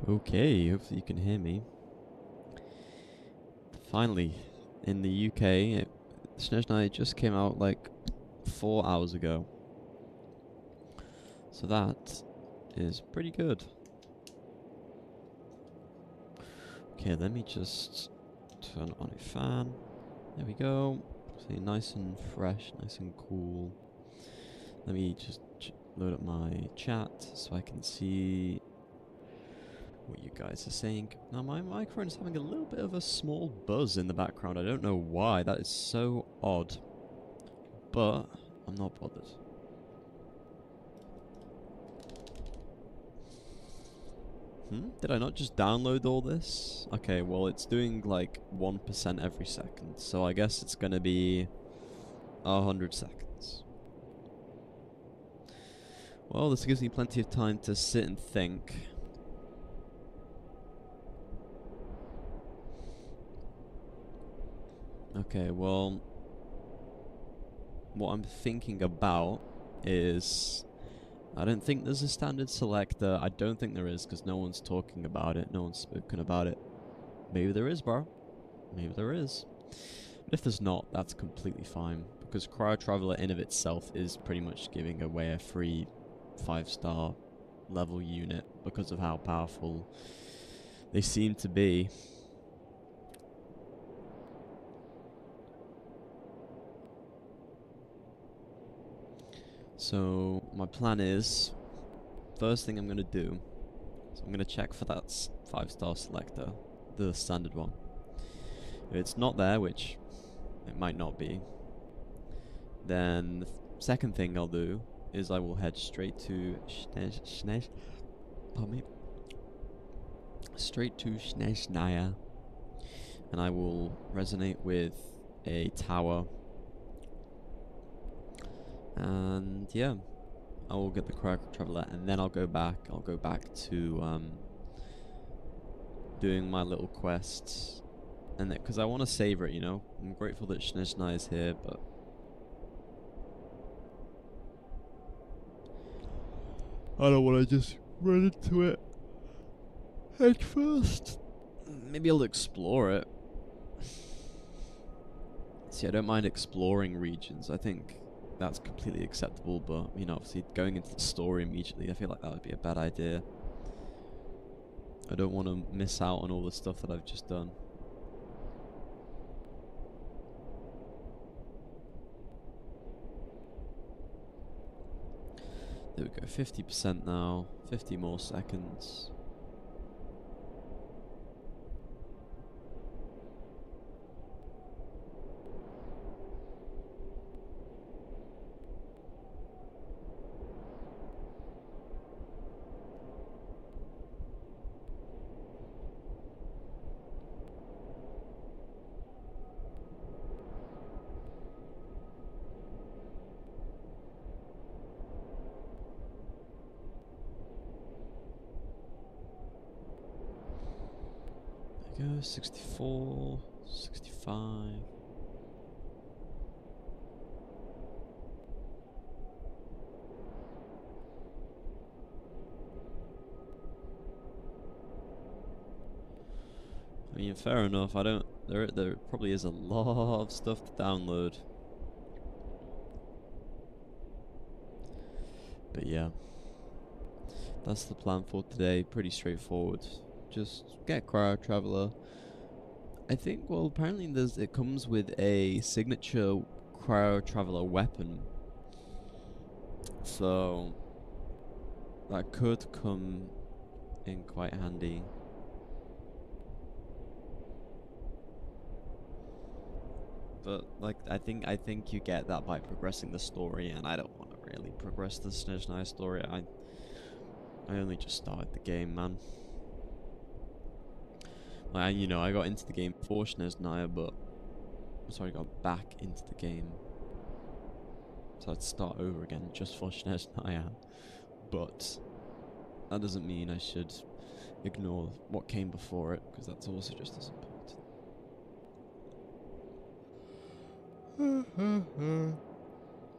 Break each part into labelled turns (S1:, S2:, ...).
S1: Okay, hopefully you can hear me. Finally, in the UK, Shnezhnaya just came out like 4 hours ago. So that is pretty good. Okay, let me just turn on a fan. There we go. See, nice and fresh, nice and cool. Let me just load up my chat so I can see what you guys are saying. Now my microphone is having a little bit of a small buzz in the background. I don't know why. That is so odd. But I'm not bothered. Did I not just download all this? Okay, well it's doing like 1% every second. So I guess it's gonna be 100 seconds. Well, this gives me plenty of time to sit and think. Okay, well, what I'm thinking about is, I don't think there's a standard selector. I don't think there is, because no one's talking about it. No one's spoken about it. Maybe there is, bro. Maybe there is. But if there's not, that's completely fine, because Cryo Traveler in of itself is pretty much giving away a free 5-star level unit because of how powerful they seem to be. So my plan is, first thing I'm going to do is I'm going to check for that 5-star selector, the standard one. If it's not there, which it might not be, then the second thing I'll do is I will head straight to Shnezhnaya, and I will resonate with a tower, and yeah, I will get the Cryo Traveler, and then I'll go back to doing my little quests, and because I want to savor it, you know. I'm grateful that Shnezhnaya is here, but I don't want to just run into it head first. Maybe I'll explore it. See, I don't mind exploring regions. I think that's completely acceptable, but, you know, obviously going into the story immediately, I feel like that would be a bad idea. I don't want to miss out on all the stuff that I've just done. There we go, 50% now, 50 more seconds. There we go, 64, 65. I mean, fair enough. I don't. There probably is a lot of stuff to download. But yeah, that's the plan for today. Pretty straightforward. Just get Cryo Traveler. I think. Well, apparently it comes with a signature Cryo Traveler weapon. So that could come in quite handy. But like, I think you get that by progressing the story, and I don't want to really progress the Shnezhnaya story. I only just started the game, man. Like, you know, I got into the game for Shnezhnaya, but I got back into the game, so I'd start over again just for Shnezhnaya. But that doesn't mean I should ignore what came before it, because that's also just as important.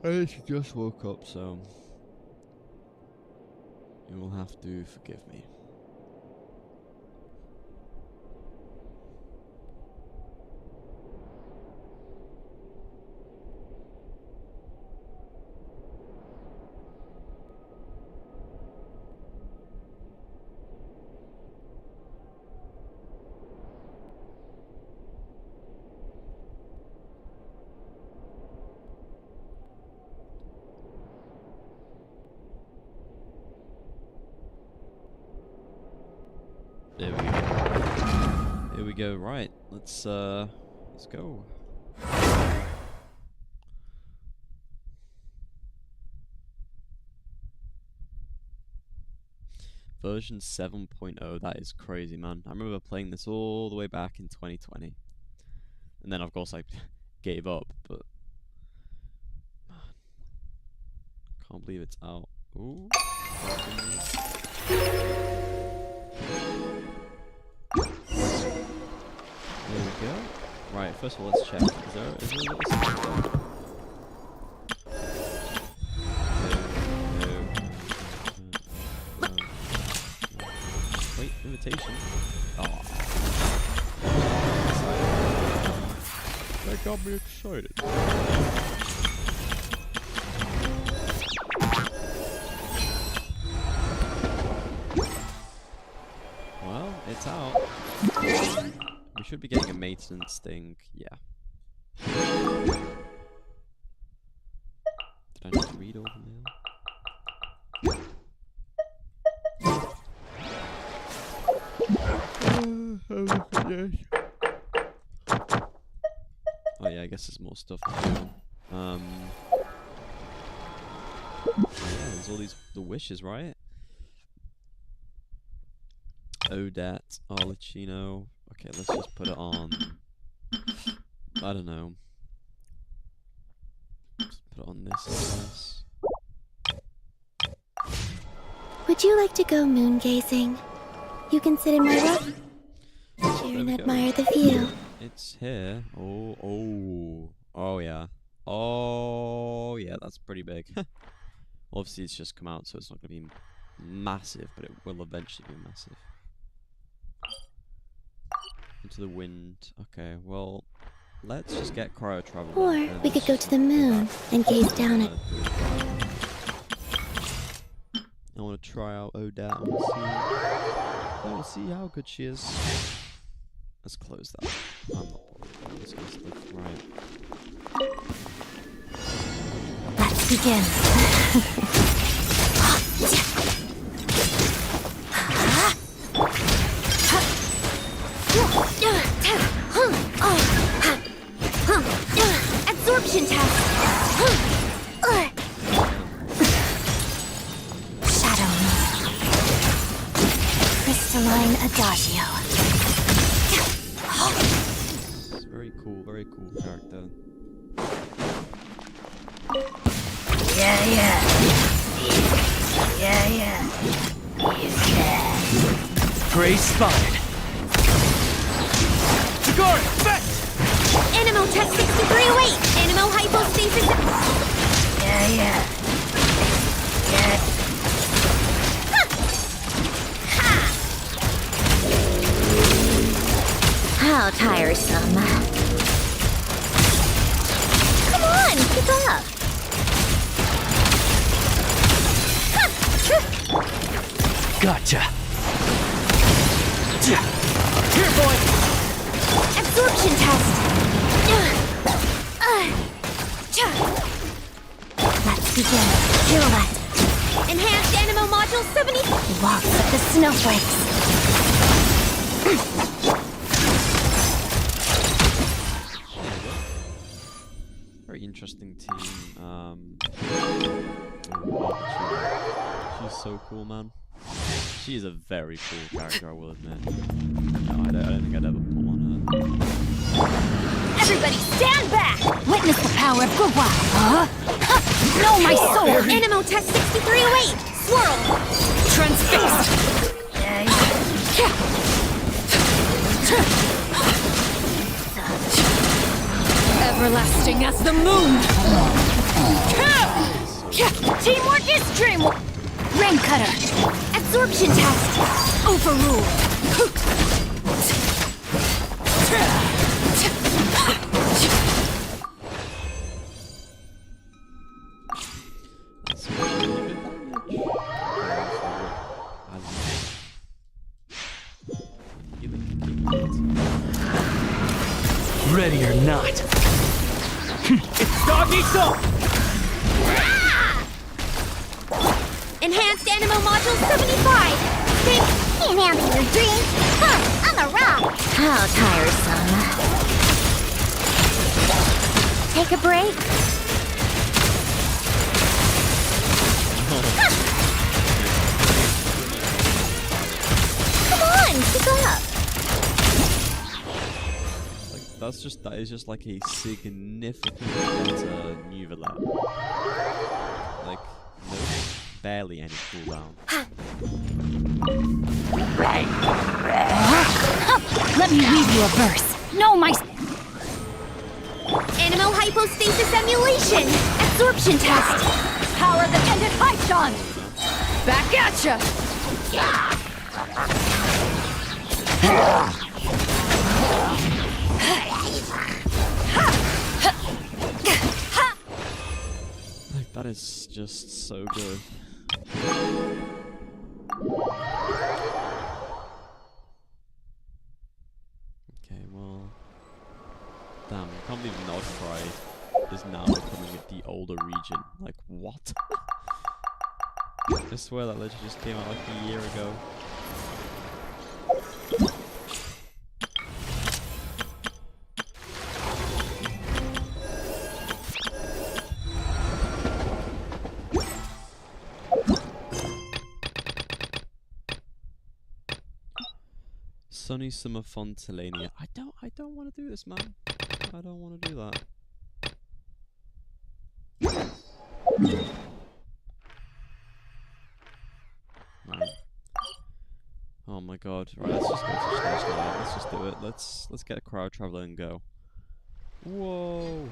S1: I actually just woke up, so you will have to forgive me. There we go. Here we go. Right, let's go. Version 7.0, that is crazy, man. I remember playing this all the way back in 2020. And then, of course, I gave up, but... Man. Can't believe it's out. Ooh. There we go. Right, first of all, let's check. Is there a little secret there? Wait, invitation. Oh. That got me excited. Well, it's out. We should be getting a maintenance thing, yeah. Did I need to read all the mail? Oh yeah, I guess there's more stuff to do. Yeah, there's all the wishes, right? Odette, Arlecchino. Okay, let's just put it on. I don't know. Just put it on this, I guess.
S2: Would you like to go moon gazing? You can sit in my room. Share and admire the view.
S1: It's here. Oh yeah. Oh yeah, that's pretty big. Obviously, it's just come out, so it's not going to be massive, but it will eventually be massive. Into the wind. Okay, well, let's just get cryo travel.
S2: Or we could go to the moon and gaze down at.
S1: I want to try out Odette. I want to see how good she is. Let's close that. I'm not bothered. This guy's left, right.
S2: Let's begin. Absorption test. Shadow. Crystalline adagio.
S1: It's very cool character.
S2: Yeah.
S3: Prey spotted. Guard, back!
S2: Animo tech 6308. Animo hypostasis. Yeah. How tiresome. Come on, keep up.
S3: Gotcha. Here, boy.
S2: Absorption test. Let's begin. Pirouette. Enhanced Animo Module 70. Walks of the snowflakes.
S1: Very interesting team. She's so cool, man. She is a very cool character, I will admit. No, I don't think I'd ever pull on her.
S2: Everybody stand back! Witness the power of Gurwa! Know my soul! Animo test 6308! Swirl!
S3: Transfixed!
S2: Everlasting as the moon! Teamwork is dreamwork! Rain cutter! Absorption test! Overrule!
S3: Ready or not. It's dog eat dog!
S2: Enhanced Animo Module 75! Think can't handle your dream. Huh, I'm a rock. How tiresome. Take a break. Come on, keep up.
S1: That is just like a significantly better Nuvalet. Like, no, barely any cooldown.
S2: Let me read you a verse. No, my... Animo hypostasis emulation. Absorption test. Power of the pendant Python. Back at ya.
S1: Like, that is just so good. Okay, well... Damn, I can't believe Nodcry is now becoming the older region. Like, what? I swear that literally just came out like a year ago. Sunny Summer Fontelania. I don't want to do this, man. I don't want to do that. Right. Oh my god. Right, let's just go to Shnezhnaya. Let's just do it. Let's get a crowd traveler and go. Whoa.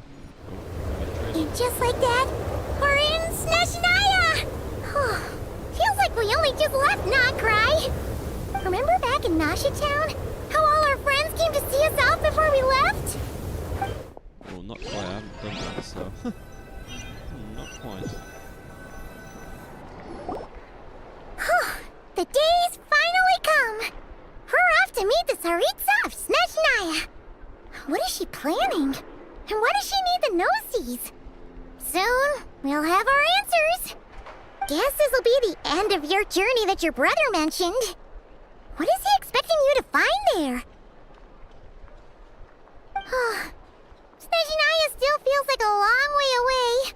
S2: And just like that, we're in Shnezhnaya! Feels like we only just left Nodcry. Remember back in Nasha Town? How all our friends came to see us off before we left?
S1: Well, not quite. I haven't done that, so... not quite.
S2: The day's finally come! We're off to meet the Tsaritsa of Shnezhnaya! What is she planning? And why does she need the gnosies? Soon, we'll have our answers! Guess this'll be the end of your journey that your brother mentioned. What is he expecting you to find there? Shnezhnaya still feels like a long way away.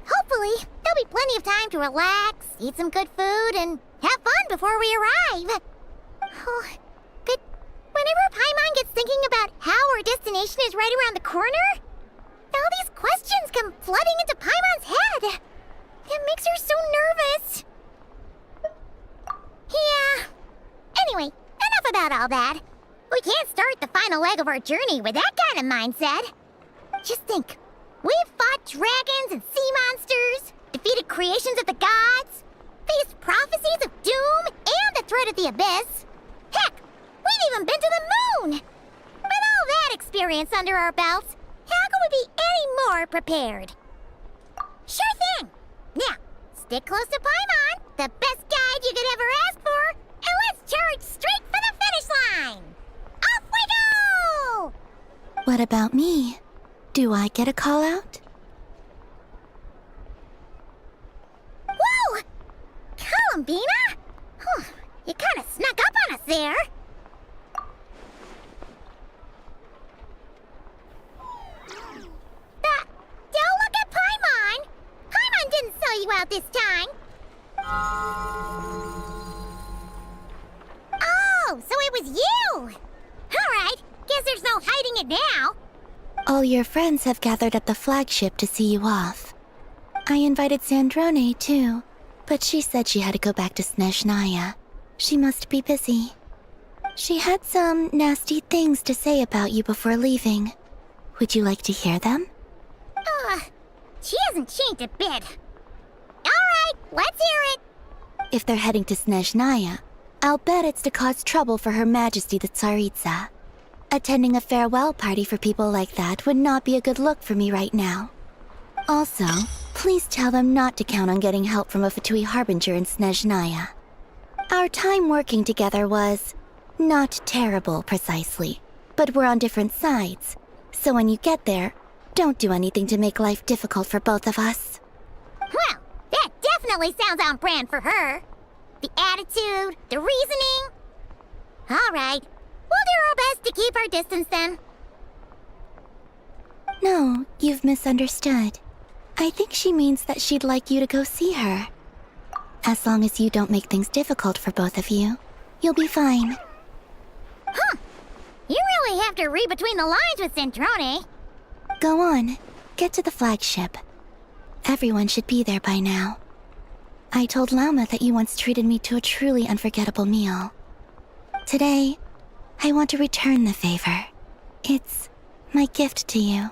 S2: Hopefully, there'll be plenty of time to relax, eat some good food, and have fun before we arrive. But whenever Paimon gets thinking about how our destination is right around the corner, all these questions come flooding into Paimon's head. It makes her so nervous. Yeah. Anyway, enough about all that. We can't start the final leg of our journey with that kind of mindset. Just think. We've fought dragons and sea monsters, defeated creations of the gods, faced prophecies of doom and the threat of the abyss. Heck, we've even been to the moon! With all that experience under our belts, how could we be any more prepared? Sure thing! Now, stick close to Paimon, the best guide you could ever ask for, and let's charge straight for the finish line! Off we go!
S4: What about me? Do I get a call out?
S2: Whoa! Columbina? You kinda snuck up on us there. Don't look at Paimon! Paimon didn't sell you out this time. Oh, so it was you! Alright, guess there's no hiding it now.
S4: All your friends have gathered at the flagship to see you off. I invited Sandrone too, but she said she had to go back to Shnezhnaya. She must be busy. She had some nasty things to say about you before leaving. Would you like to hear them?
S2: She hasn't changed a bit. Alright, let's hear it.
S4: If they're heading to Shnezhnaya, I'll bet it's to cause trouble for Her Majesty the Tsaritsa. Attending a farewell party for people like that would not be a good look for me right now. Also, please tell them not to count on getting help from a Fatui Harbinger in Shnezhnaya. Our time working together was... not terrible, precisely. But we're on different sides. So when you get there, don't do anything to make life difficult for both of us.
S2: Well, that definitely sounds on brand for her. The attitude, the reasoning, All right. We'll do our best to keep our distance then.
S4: No, you've misunderstood. I think she means that she'd like you to go see her. As long as you don't make things difficult for both of you, you'll be fine.
S2: Huh. You really have to read between the lines with Centrone.
S4: Go on, get to the flagship. Everyone should be there by now. I told Lama that you once treated me to a truly unforgettable meal. Today, I want to return the favor. It's my gift to you.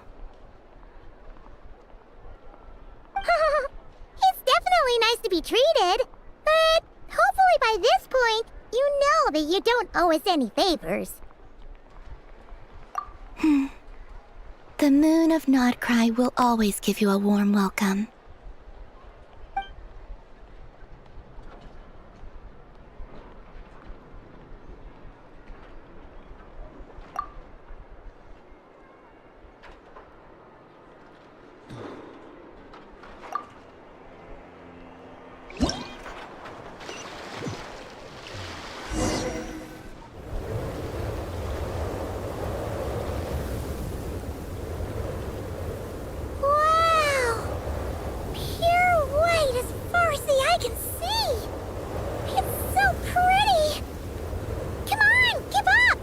S2: It's definitely nice to be treated, but hopefully by this point, you know that you don't owe us any favors.
S4: The moon of Nodcry will always give you a warm welcome.
S2: Wow! Pure white as far as the eye can see! It's so pretty! Come on, give up!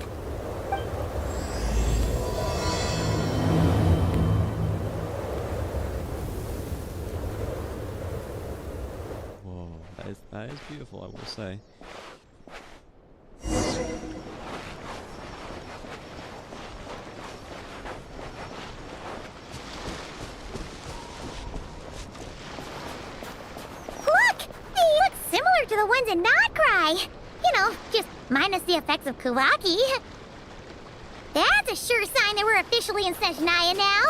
S1: Whoa, that is beautiful, I will say.
S2: Look! They look similar to the ones in Nodcry! You know, just minus the effects of Kuwaki. That's a sure sign that we're officially in Shnezhnaya now.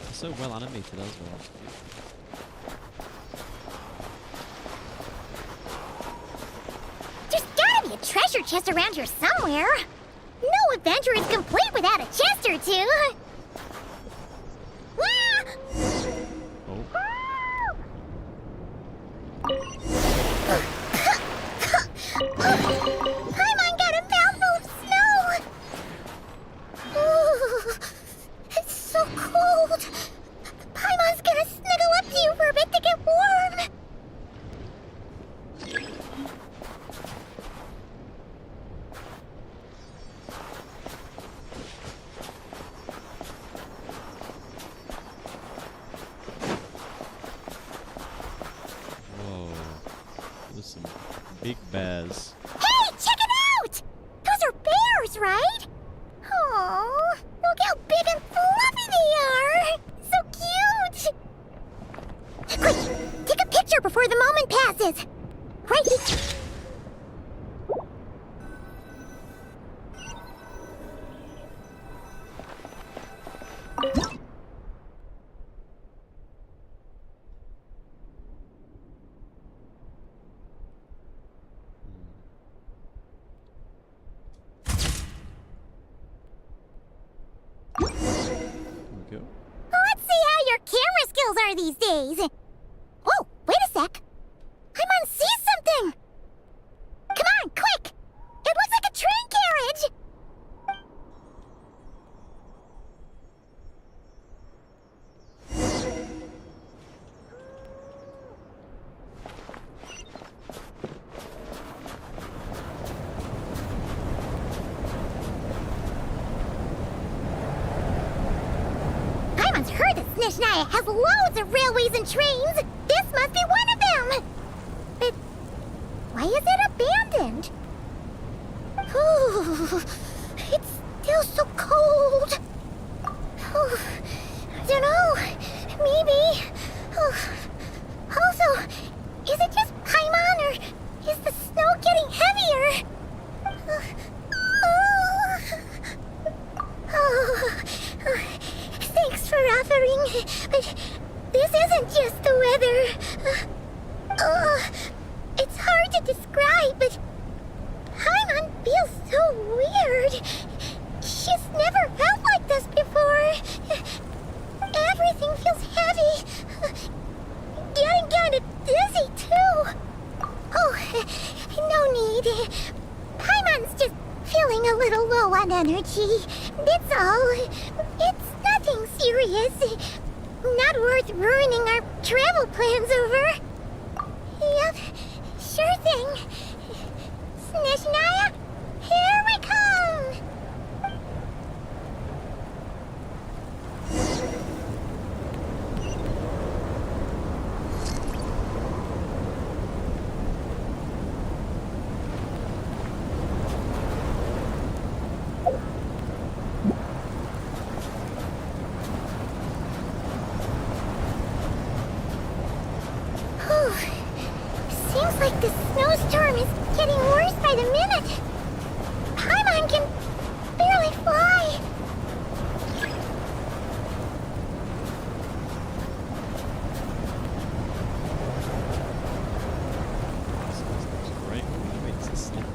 S1: It's so well animated as well.
S2: There's gotta be a treasure chest around here somewhere. No adventure is complete without a chest or two. Ah!
S1: Oh.
S2: Paimon got a mouthful of snow! Ooh, it's so cold. Paimon's gonna snuggle up to you for a bit to get warm.
S1: Whoa. There's some big bears.
S2: Hey, check it out! Those are bears, right? Oh, look how big and fluffy they are! So cute! Quick, take a picture before the moment passes. Right here.
S1: There we go.
S2: Let's see how your camera skills are these days. Oh, wait a sec. Paimon sees something. Come on, quick! It looks like a train carriage. Paimon's heard that Shnezhnaya has loads of railways and trains. This must be one of them. But why is it abandoned? Ooh, it's still so cold. Ooh, I don't know. Maybe. Also, is it just Paimon or is the snow getting heavier? Thanks for offering, but this isn't just the weather. It's hard to describe, but Paimon feels so weird. She's never felt like this before. Everything feels heavy. Getting kind of dizzy. No need. Paimon's just feeling a little low on energy. That's all. It's nothing serious. Not worth ruining our travel plans over. Yep, sure thing. Shnezhnaya, here we come! Seems like the snowstorm is getting worse by the minute. Paimon can barely fly.
S1: This is great. It makes it slippy.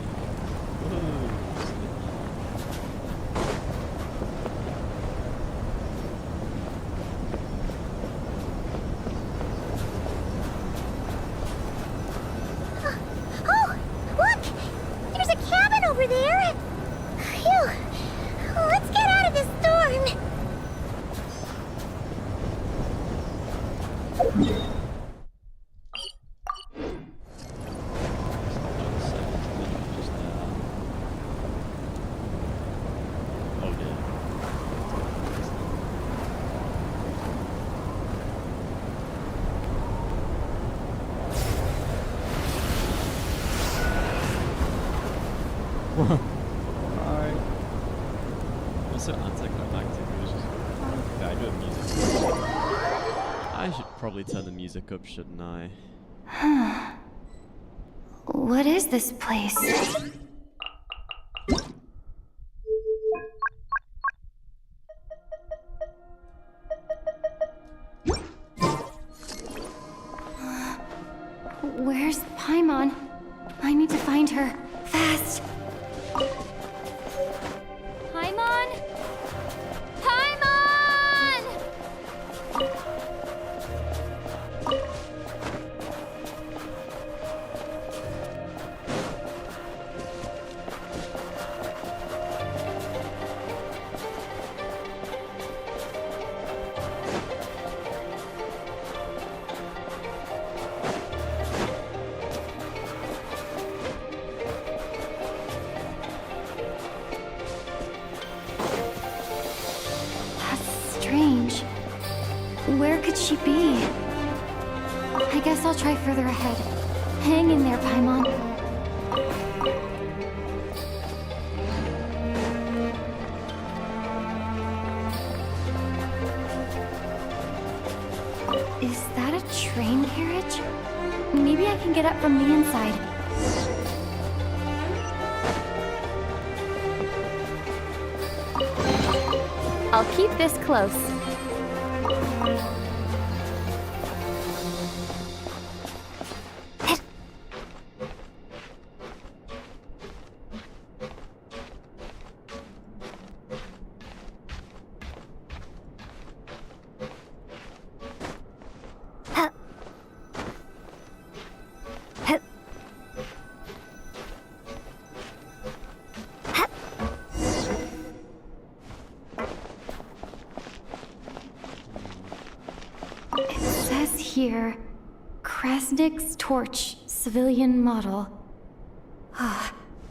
S1: Whoa,
S2: Oh, look! There's a cabin over there. Phew. Let's get out of this storm.
S1: oh dear. Alright. It was so anticlimactic. It was just. Okay, I do have music. I should probably turn the music up, shouldn't I?
S4: What is this place? Where's Paimon? I need to find her. Fast! Paimon? Paimon! Strange. Where could she be? I guess I'll try further ahead. Hang in there, Paimon. Is that a train carriage? Maybe I can get up from the inside. I'll keep this close. Here, Krasnik's torch, civilian model.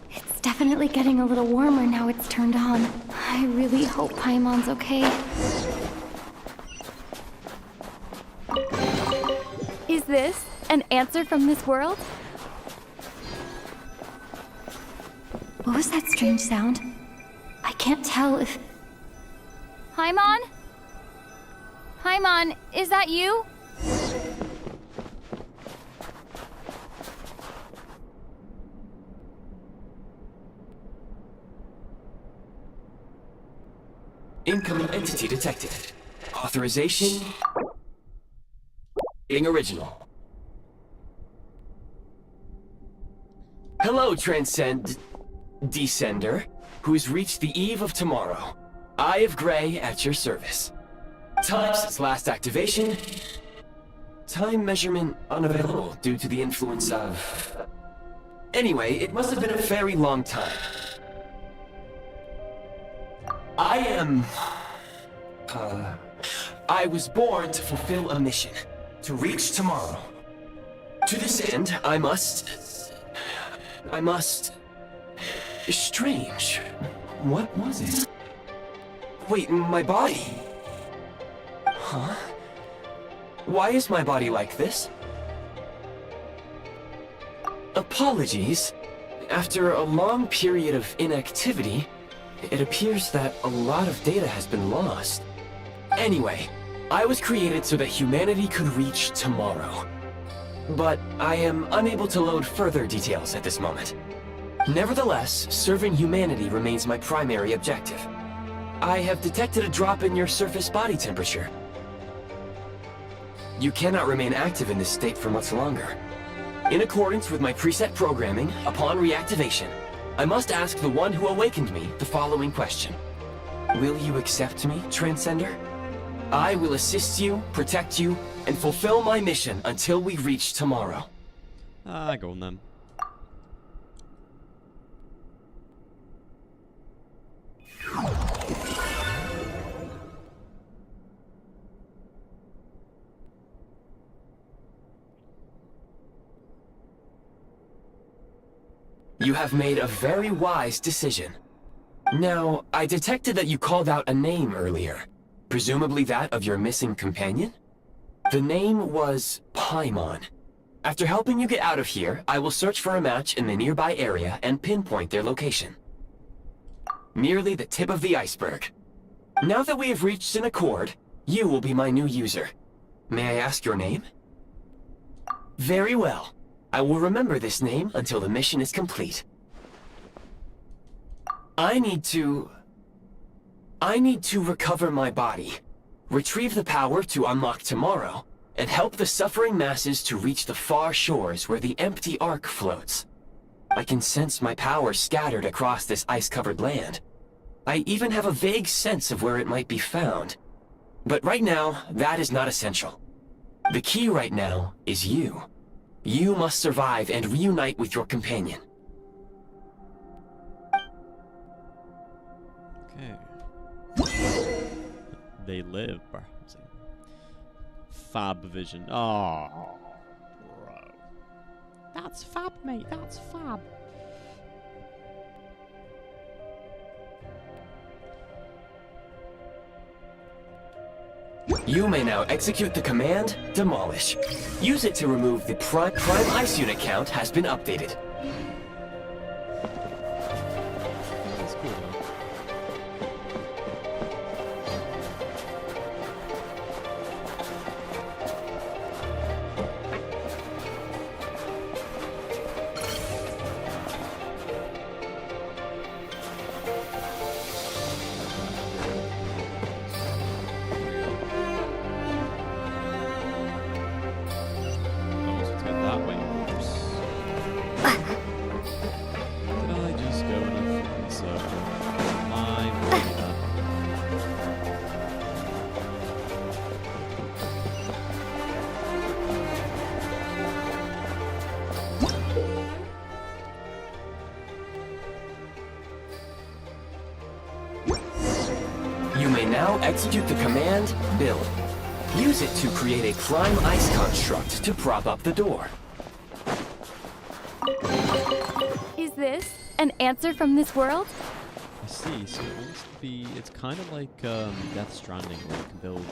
S4: It's definitely getting a little warmer now it's turned on. I really hope Paimon's okay. Is this an answer from this world? What was that strange sound? I can't tell if... Paimon? Paimon, is that you?
S5: Incoming entity detected. Authorization. Being original. Hello, Descender, who's reached the eve of tomorrow. Eye of Grey at your service. Time since last activation. Time measurement unavailable due to the influence of Anyway, it must have been a very long time. I was born to fulfill a mission, to reach tomorrow. To this end, I must... Strange. What was it? Wait, my body? Huh? Why is my body like this? Apologies. After a long period of inactivity, it appears that a lot of data has been lost. Anyway, I was created so that humanity could reach tomorrow. But I am unable to load further details at this moment. Nevertheless, serving humanity remains my primary objective. I have detected a drop in your surface body temperature. You cannot remain active in this state for much longer. In accordance with my preset programming, upon reactivation, I must ask the one who awakened me the following question. Will you accept me, Transcender? I will assist you, protect you, and fulfill my mission until we reach tomorrow.
S1: Go on then.
S5: You have made a very wise decision. Now, I detected that you called out a name earlier. Presumably that of your missing companion? The name was Paimon. After helping you get out of here, I will search for a match in the nearby area and pinpoint their location. Merely the tip of the iceberg. Now that we have reached an accord, you will be my new user. May I ask your name? Very well. I will remember this name until the mission is complete. I need to recover my body, retrieve the power to unlock tomorrow, and help the suffering masses to reach the far shores where the empty Ark floats. I can sense my power scattered across this ice-covered land. I even have a vague sense of where it might be found. But right now, that is not essential. The key right now is you. You must survive and reunite with your companion.
S1: Okay. They live, bro. Fab vision. Oh, bro. That's fab, mate. That's fab.
S5: You may now execute the command, Demolish. Use it to remove the Prime Ice Unit count has been updated.
S1: That's cool, though. Oh, so it's good that way. Oops. Did I just go in a fucking circle? I wonder.
S5: You may now execute the command, Build. Use it to create a prime ice construct to prop up the door.
S6: Is this an answer from this world?
S1: I see, so it wants to be, it's kind of like Death Stranding, where you can build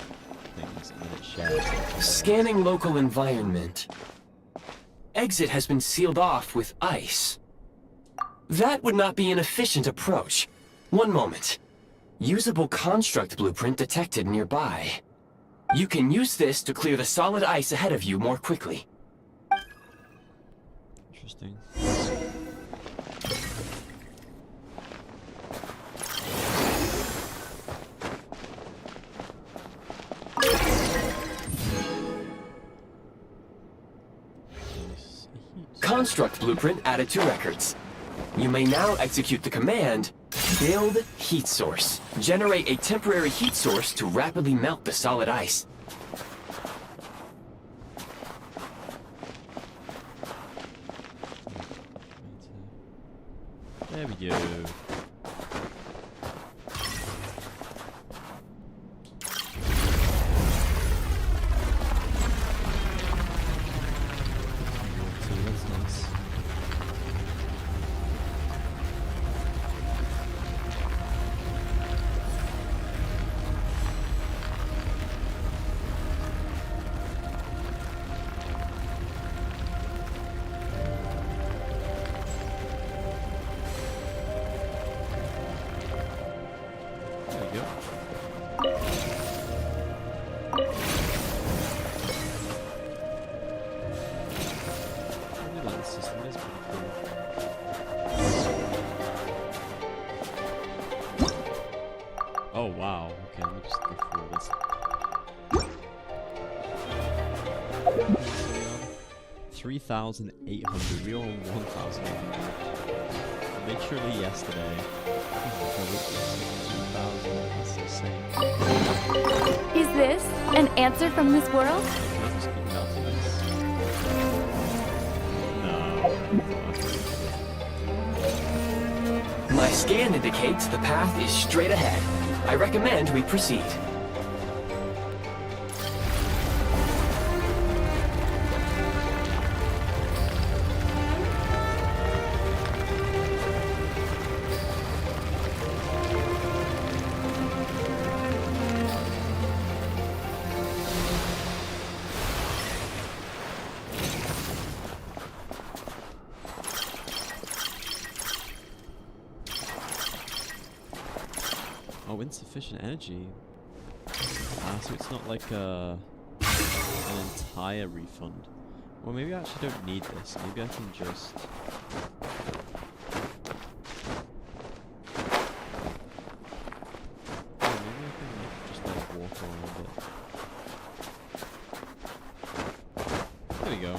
S1: things and then it shares.
S5: Scanning local environment. Exit has been sealed off with ice. That would not be an efficient approach. One moment. Usable construct blueprint detected nearby. You can use this to clear the solid ice ahead of you more quickly.
S1: Interesting.
S5: Construct blueprint added to records. You may now execute the command, Build Heat Source. Generate a temporary heat source to rapidly melt the solid ice.
S1: There we go. So that's nice. There we go. I really like this system, it's pretty cool. Oh wow, okay, let me just go through this. So we are 3,800, we were on 1,800. Literally yesterday. That's insane.
S6: Is this an answer from this world?
S1: Can I just keep melting this? No.
S5: My scan indicates the path is straight ahead. I recommend we proceed.
S1: Oh, insufficient energy. So it's not like an entire refund. Well, maybe I actually don't need this. Maybe I can just... Oh, maybe I can just like walk around it. There we go.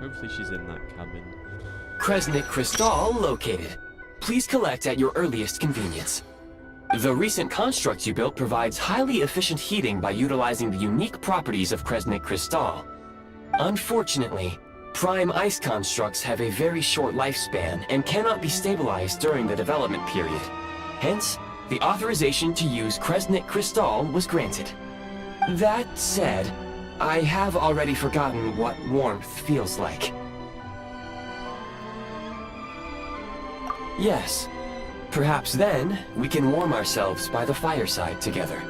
S1: Hopefully she's in that cabin.
S5: Kresnik Crystal located. Please collect at your earliest convenience. The recent construct you built provides highly efficient heating by utilizing the unique properties of Kresnik Crystal. Unfortunately, prime ice constructs have a very short lifespan and cannot be stabilized during the development period. Hence, the authorization to use Kresnik Crystal was granted. That said, I have already forgotten what warmth feels like. Yes. Perhaps then, we can warm ourselves by the fireside together.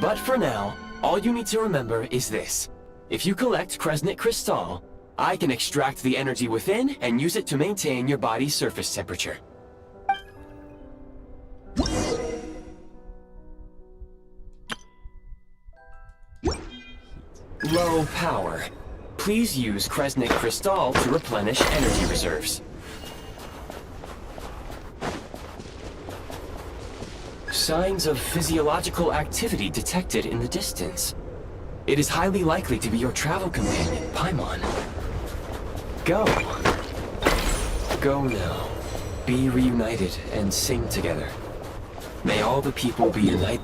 S5: But for now, all you need to remember is this. If you collect Kresnik Crystal, I can extract the energy within and use it to maintain your body's surface temperature. Low power. Please use Kresnik Crystal to replenish energy reserves. Signs of physiological activity detected in the distance. It is highly likely to be your travel companion, Paimon. Go. Go now. Be reunited and sing together. May all the people be united.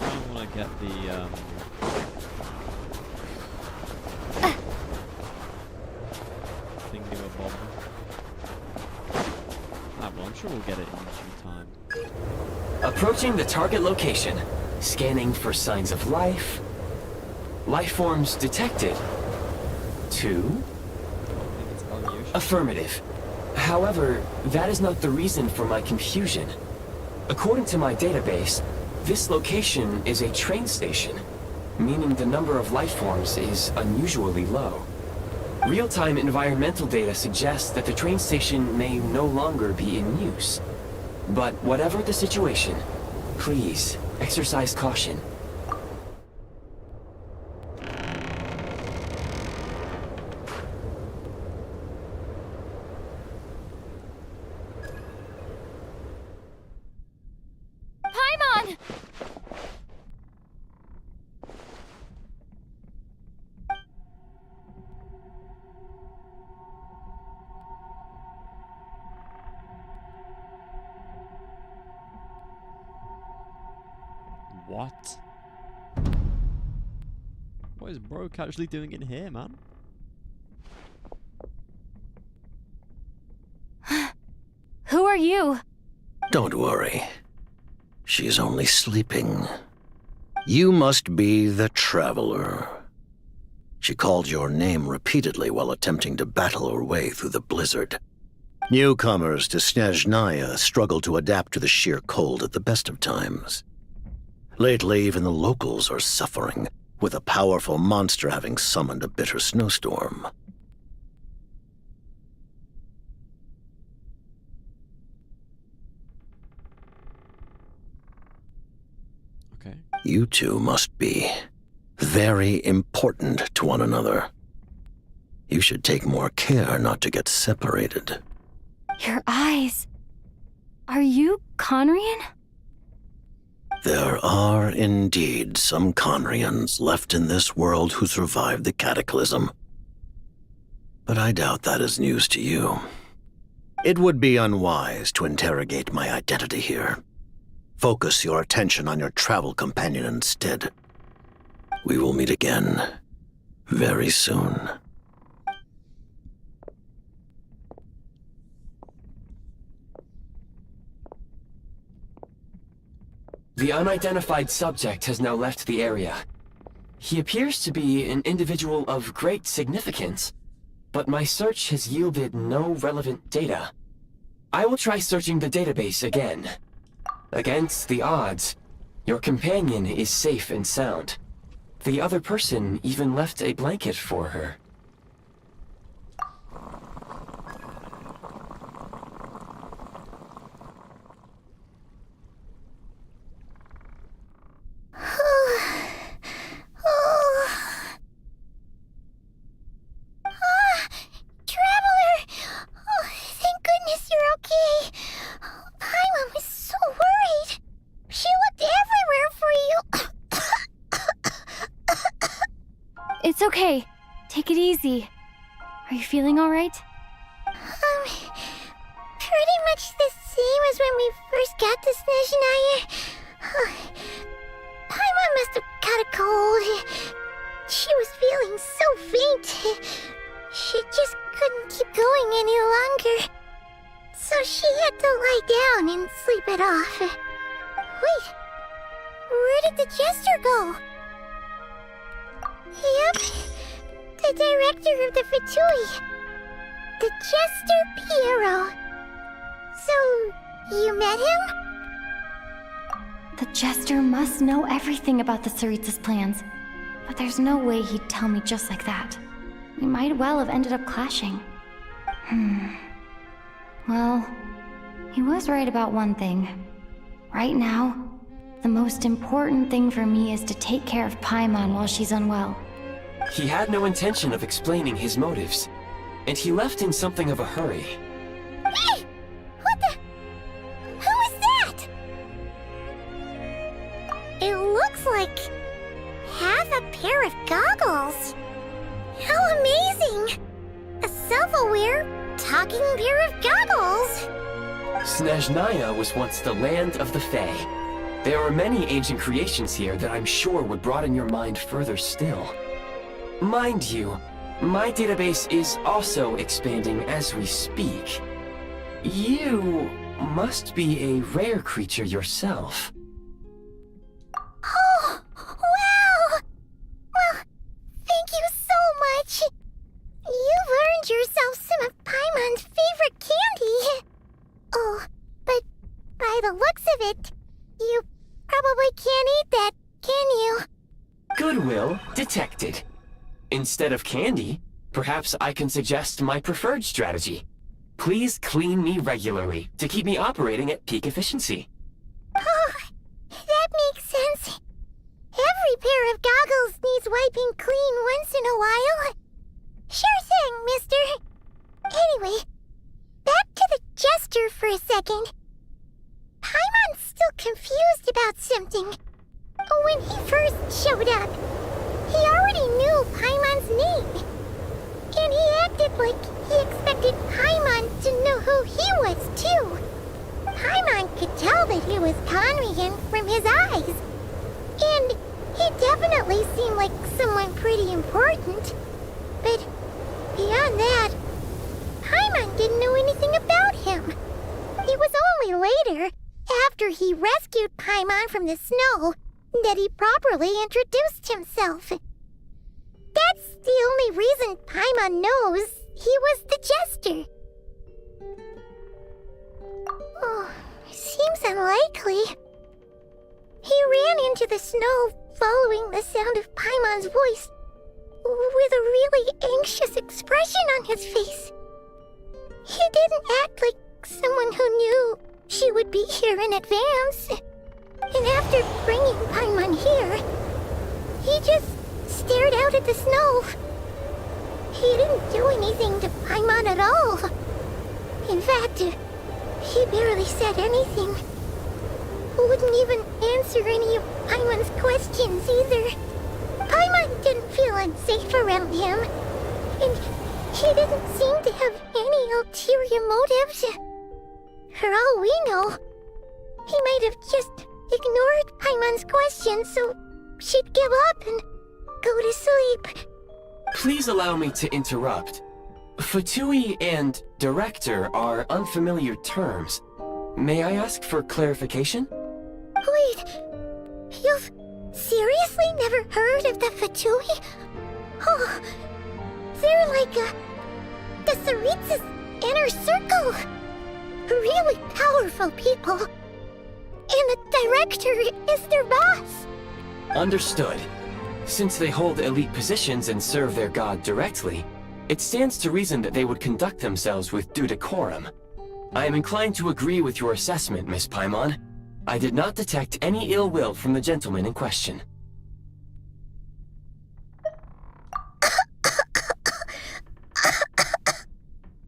S1: I want to get the thingamabob. Well, I'm sure we'll get it in due time.
S5: Approaching the target location. Scanning for signs of life. Life forms detected. 2. Affirmative. However, that is not the reason for my confusion. According to my database, this location is a train station, meaning the number of life forms is unusually low. Real-time environmental data suggests that the train station may no longer be in use. But whatever the situation, please exercise caution.
S6: Paimon!
S1: What? What is bro casually doing in here, man?
S6: Who are you?
S7: Don't worry. She's only sleeping. You must be the Traveler. She called your name repeatedly while attempting to battle her way through the blizzard. Newcomers to Shnezhnaya struggle to adapt to the sheer cold at the best of times. Lately, even the locals are suffering, with a powerful monster having summoned a bitter snowstorm.
S1: Okay.
S7: You two must be very important to one another. You should take more care not to get separated.
S6: Your eyes. Are you Conrian?
S7: There are indeed some Conrians left in this world who survived the cataclysm. But I doubt that is news to you. It would be unwise to interrogate my identity here. Focus your attention on your travel companion instead. We will meet again very soon.
S5: The unidentified subject has now left the area. He appears to be an individual of great significance, but my search has yielded no relevant data. I will try searching the database again. Against the odds, your companion is safe and sound. The other person even left a blanket for her.
S6: It's okay. Take it easy. Are you feeling alright?
S2: Pretty much the same as when we first got to Shnezhnaya. Paimon must have caught a cold. She was feeling so faint. She just couldn't keep going any longer. So she had to lie down and sleep it off. Wait, where did the jester go? Yep, the director of the Fatui. The Jester Piero. So, you met him?
S6: The Jester must know everything about the Tsaritsa's plans. But there's no way he'd tell me just like that. We might well have ended up clashing. Well, he was right about one thing. Right now, the most important thing for me is to take care of Paimon while she's unwell.
S5: He had no intention of explaining his motives, and he left in something of a hurry.
S2: Hey! What the? Who is that? It looks like half a pair of goggles. How amazing! A self-aware, talking pair of goggles.
S5: Shnezhnaya was once the land of the Fae. There are many ancient creations here that I'm sure would broaden your mind further still. Mind you, my database is also expanding as we speak. You must be a rare creature yourself.
S2: Oh, wow! Well, thank you so much. You've earned yourself some of Paimon's favorite candy. Oh, but by the looks of it, you probably can't eat that, can you?
S5: Goodwill detected. Instead of candy, perhaps I can suggest my preferred strategy. Please clean me regularly to keep me operating at peak efficiency.
S2: Oh, that makes sense. Every pair of goggles needs wiping clean once in a while. Sure thing, mister. Anyway, back to the Jester for a second. Paimon's still confused about something. When he first showed up, he already knew Paimon's name. And he acted like he expected Paimon to know who he was, too. Paimon could tell that he was Conrian from his eyes. definitely seemed like someone pretty important. But beyond that, Paimon didn't know anything about him. It was only later, after he rescued Paimon from the snow, that he properly introduced himself. That's the only reason Paimon knows he was the jester. Oh, seems unlikely. He ran into the snow following the sound of Paimon's voice, with a really anxious expression on his face. He didn't act like someone who knew she would be here in advance. And after bringing Paimon here, he just stared out at the snow. He didn't do anything to Paimon at all. In fact, he barely said anything. Wouldn't even answer any of Paimon's questions either. Paimon didn't feel unsafe around him, and he didn't seem to have any ulterior motives. For all we know, he might have just ignored Paimon's questions so she'd give up and go to sleep.
S5: Please allow me to interrupt. Fatui and director are unfamiliar terms. May I ask for clarification?
S2: Wait, you've seriously never heard of the Fatui? Oh, they're like the Tsaritsa's inner circle. Really powerful people. And the director is their boss.
S5: Understood. Since they hold elite positions and serve their god directly, it stands to reason that they would conduct themselves with due decorum. I am inclined to agree with your assessment, Miss Paimon. I did not detect any ill will from the gentleman in question.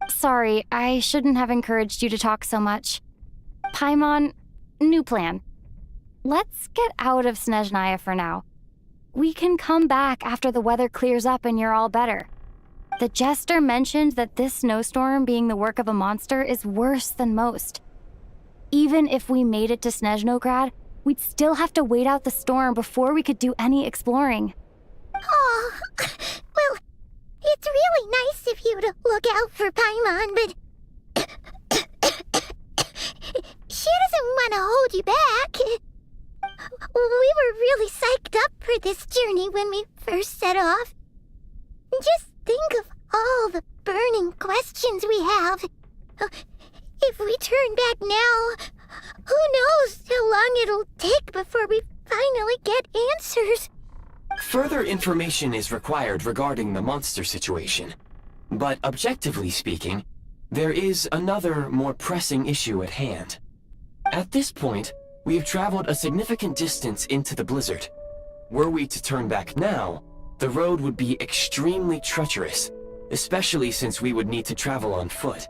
S6: Sorry, I shouldn't have encouraged you to talk so much. Paimon, new plan. Let's get out of Shnezhnaya for now. We can come back after the weather clears up and you're all better. The jester mentioned that this snowstorm being the work of a monster is worse than most. Even if we made it to Snezhnograd, we'd still have to wait out the storm before we could do any exploring.
S2: Oh, well, it's really nice of you to look out for Paimon, but she doesn't want to hold you back. We were really psyched up for this journey when we first set off. Just think of all the burning questions we have. If we turn back now, who knows how long it'll take before we finally get answers.
S5: Further information is required regarding the monster situation. But objectively speaking, there is another, more pressing issue at hand. At this point, we have traveled a significant distance into the blizzard. Were we to turn back now, the road would be extremely treacherous, especially since we would need to travel on foot.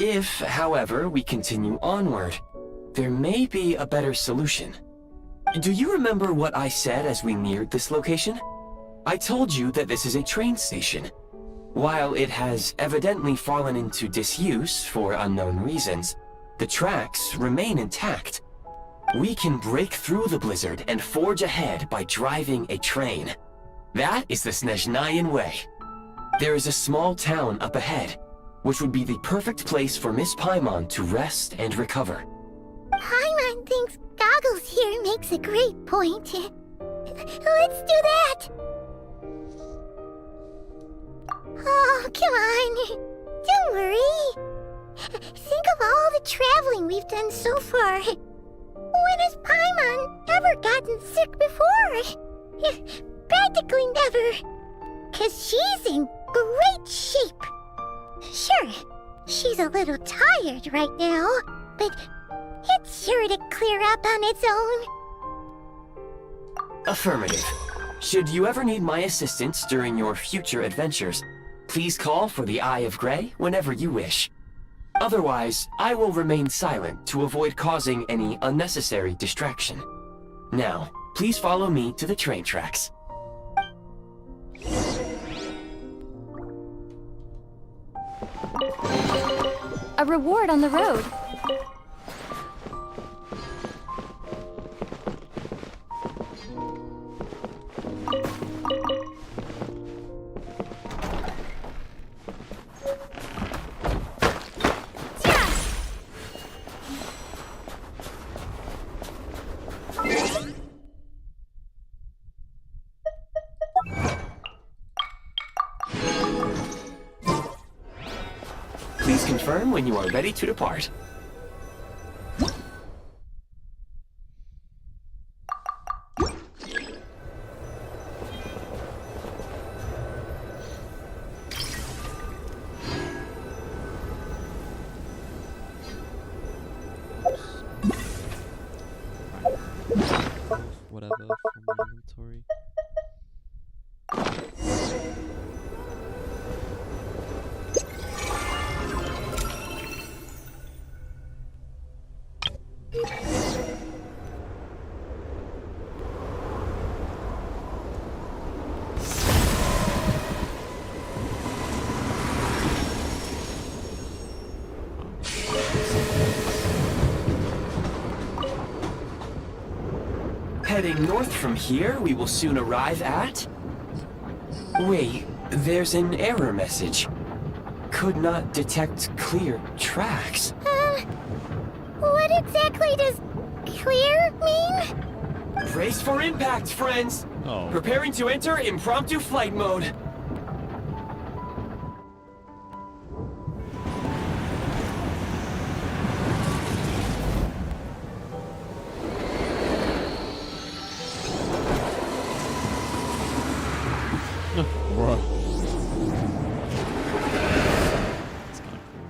S5: If, however, we continue onward, there may be a better solution. Do you remember what I said as we neared this location? I told you that this is a train station. While it has evidently fallen into disuse for unknown reasons, the tracks remain intact. We can break through the blizzard and forge ahead by driving a train. That is the Shnezhnayan way. There is a small town up ahead, which would be the perfect place for Miss Paimon to rest and recover.
S2: Paimon thinks Goggles here makes a great point. Let's do that! Oh, come on. Don't worry. Think of all the traveling we've done so far. When has Paimon ever gotten sick before? Practically never. 'Cause she's in great shape. Sure, she's a little tired right now, but it's sure to clear up on its own.
S5: Affirmative. Should you ever need my assistance during your future adventures, please call for the Eye of Grey whenever you wish. Otherwise, I will remain silent to avoid causing any unnecessary distraction. Now, please follow me to the train tracks.
S6: A reward on the road.
S5: Please confirm when you are ready to depart.
S1: Whatever from my inventory.
S5: Heading north from here, we will soon arrive at... Wait, there's an error message. Could not detect clear tracks.
S2: What exactly does clear mean?
S5: Brace for impact, friends!
S1: Oh.
S5: Preparing to enter impromptu flight mode.
S1: Bruh. That's kind of cool.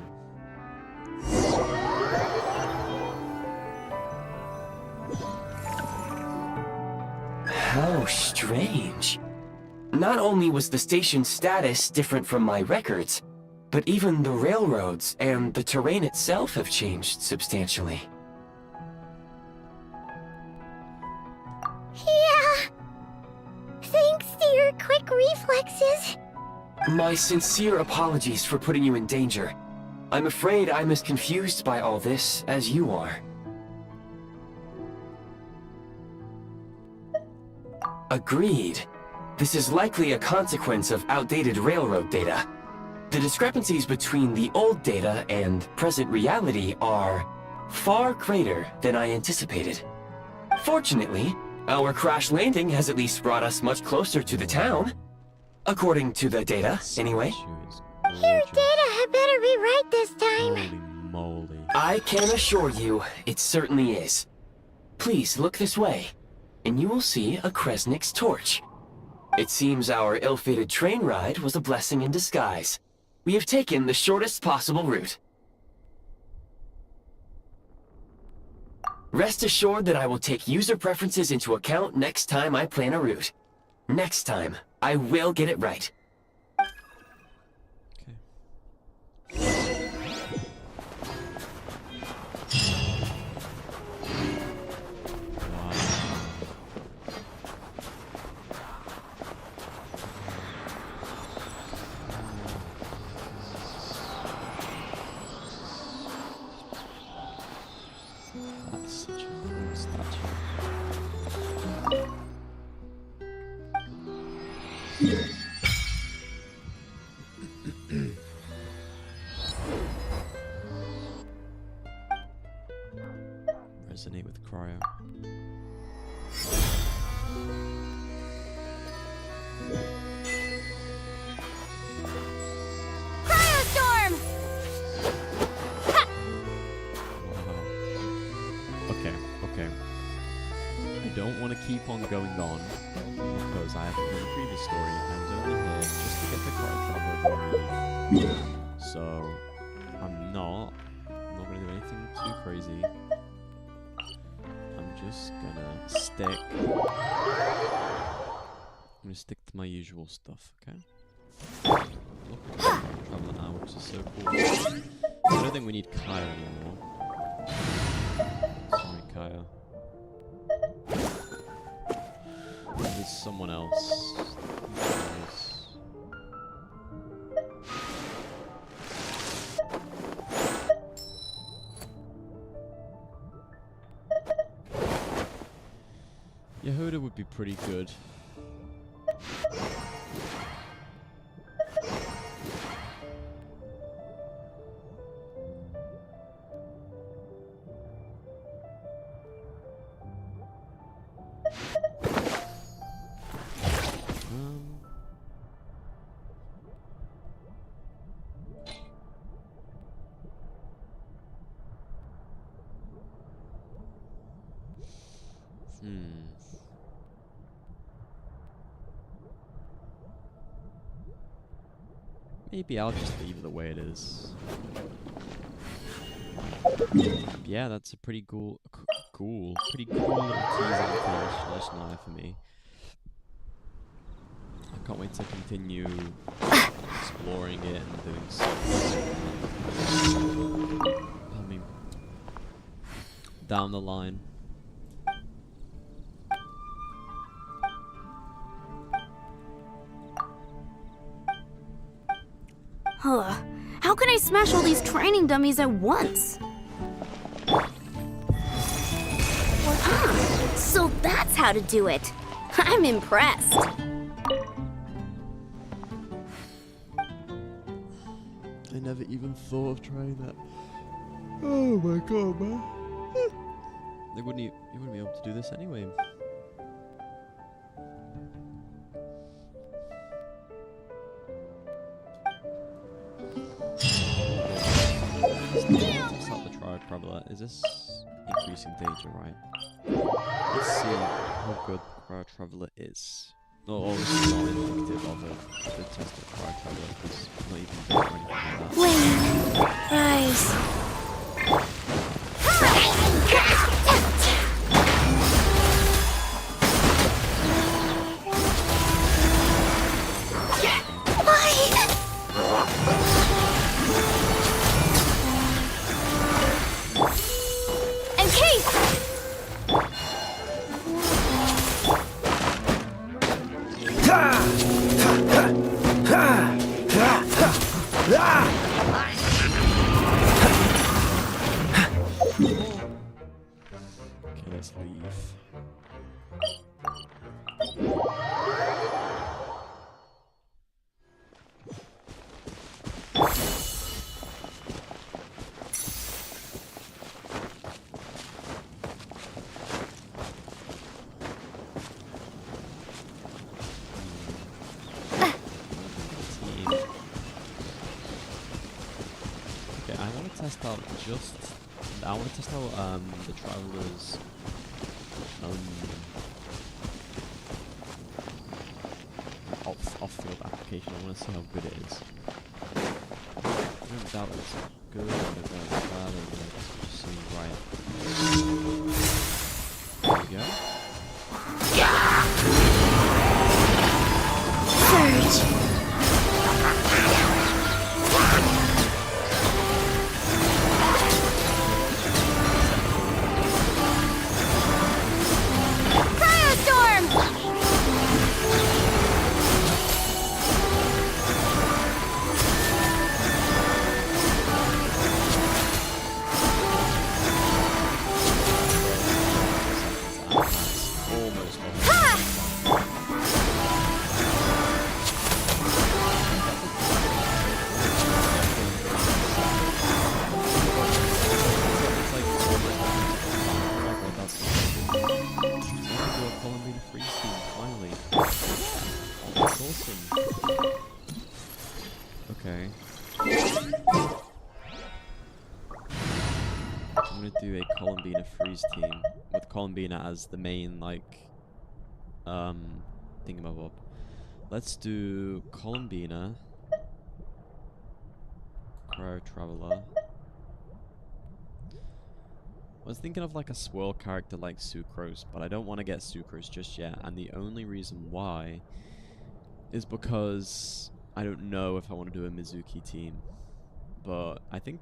S5: How strange. Not only was the station's status different from my records, but even the railroads and the terrain itself have changed substantially.
S2: Yeah. Thanks to your quick reflexes.
S5: My sincere apologies for putting you in danger. I'm afraid I'm as confused by all this as you are. Agreed. This is likely a consequence of outdated railroad data. The discrepancies between the old data and present reality are far greater than I anticipated. Fortunately, our crash landing has at least brought us much closer to the town. According to the data, anyway.
S2: Your data had better be right this time.
S1: Holy moly.
S5: I can assure you, it certainly is. Please look this way, and you will see a Kresnik's torch. It seems our ill-fated train ride was a blessing in disguise. We have taken the shortest possible route. Rest assured that I will take user preferences into account next time I plan a route. Next time, I will get it right.
S1: That's such a cool statue. Resonate with cryo.
S2: Cryostorm!
S1: Okay. I don't want to keep on going on because I haven't done the previous story. I was only here just to get the cryo traveler and leave. So I'm not gonna do anything too crazy. I'm just gonna stick. I'm gonna stick to my usual stuff, okay? Look at the traveler now, which is so cool. I don't think we need Kaya anymore. Sorry, Kaya. There's someone else. Yehuda would be pretty good. Maybe I'll just leave it the way it is. Yeah, that's a pretty cool little teaser for Shnezhnaya for me. I can't wait to continue exploring it and doing stuff. I mean, down the line.
S8: Huh. How can I smash all these training dummies at once? So that's how to do it. I'm impressed.
S1: I never even thought of trying that. Oh my god, man. You wouldn't be able to do this anyway. Let's start the trial traveler. Is this increasing danger, right? Let's see how good Cryo Traveler is. No, this is not indicative of a good test of Cryo Traveler, because I'm not even doing anything like that.
S8: Rise.
S1: Okay, let's leave. I want to test out the Traveler's off-field application. I want to see how good it is. I don't doubt it's good, I don't know it's bad, I don't know it's just seeing right. There we go.
S8: Surge!
S1: Okay. I'm gonna do a Columbina freeze team with Columbina as the main thingamabob. Let's do Columbina, Cryo Traveler. I was thinking of like a swirl character like Sucrose, but I don't want to get Sucrose just yet, and the only reason why is because I don't know if I want to do a Mizuki team. But I do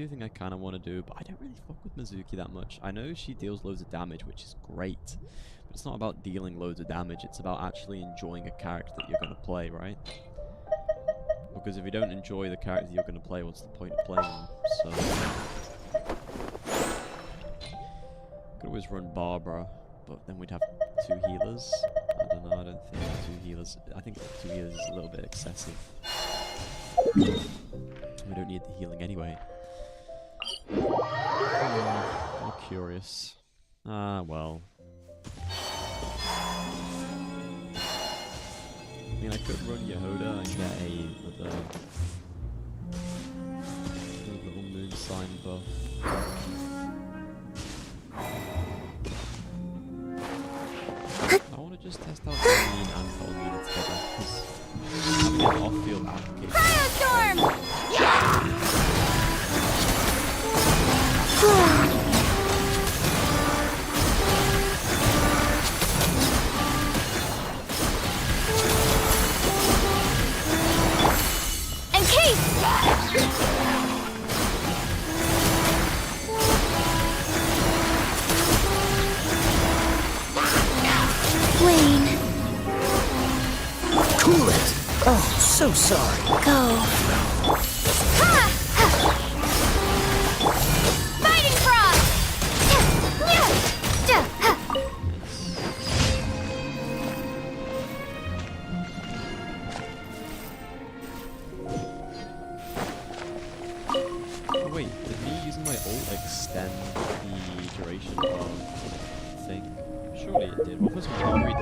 S1: think I kind of want to do, but I don't really fuck with Mizuki that much. I know she deals loads of damage, which is great, but it's not about dealing loads of damage, it's about actually enjoying a character that you're going to play, right? Because if you don't enjoy the character you're going to play, what's the point of playing them? So could always run Barbara, but then we'd have 2 healers. I don't know, I don't think 2 healers. I think 2 healers is a little bit excessive. We don't need the healing anyway. I'm curious. Ah, well. I mean, I could run Yehoda and get a little moon sign buff. just test out Mean and Volmina together? Because having an off-field application.
S2: Firestorm!
S4: Wayne,
S7: Cool it! Oh, so sorry.
S4: go.
S2: Fighting frog!
S1: Oh wait, did me using my ult extend the duration of the thing? Surely it did. What was my read?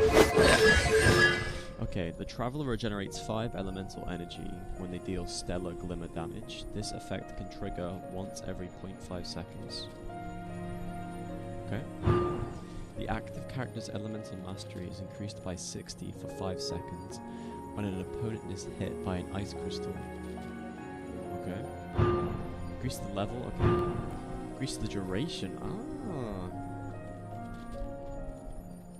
S1: Okay, the Traveler regenerates 5 elemental energy when they deal stellar glimmer damage. This effect can trigger once every 0.5 seconds. Okay. The active character's elemental mastery is increased by 60 for 5 seconds when an opponent is hit by an ice crystal. Okay. Increase the level, okay. Increase the duration. Ah.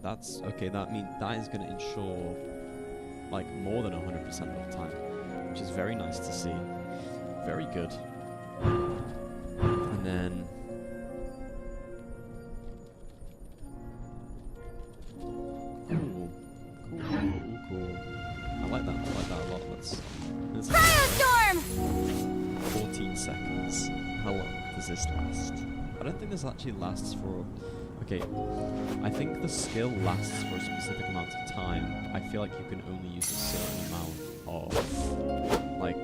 S1: That's okay, that is gonna ensure like more than 100% of the time. Which is very nice to see. Very good. And then cool. I like that a lot. Let's
S2: Firestorm!
S1: 14 seconds. How long does this last? I don't think this actually lasts for... Okay, I think the skill lasts for a specific amount of time. I feel like you can only use a certain amount of... Like...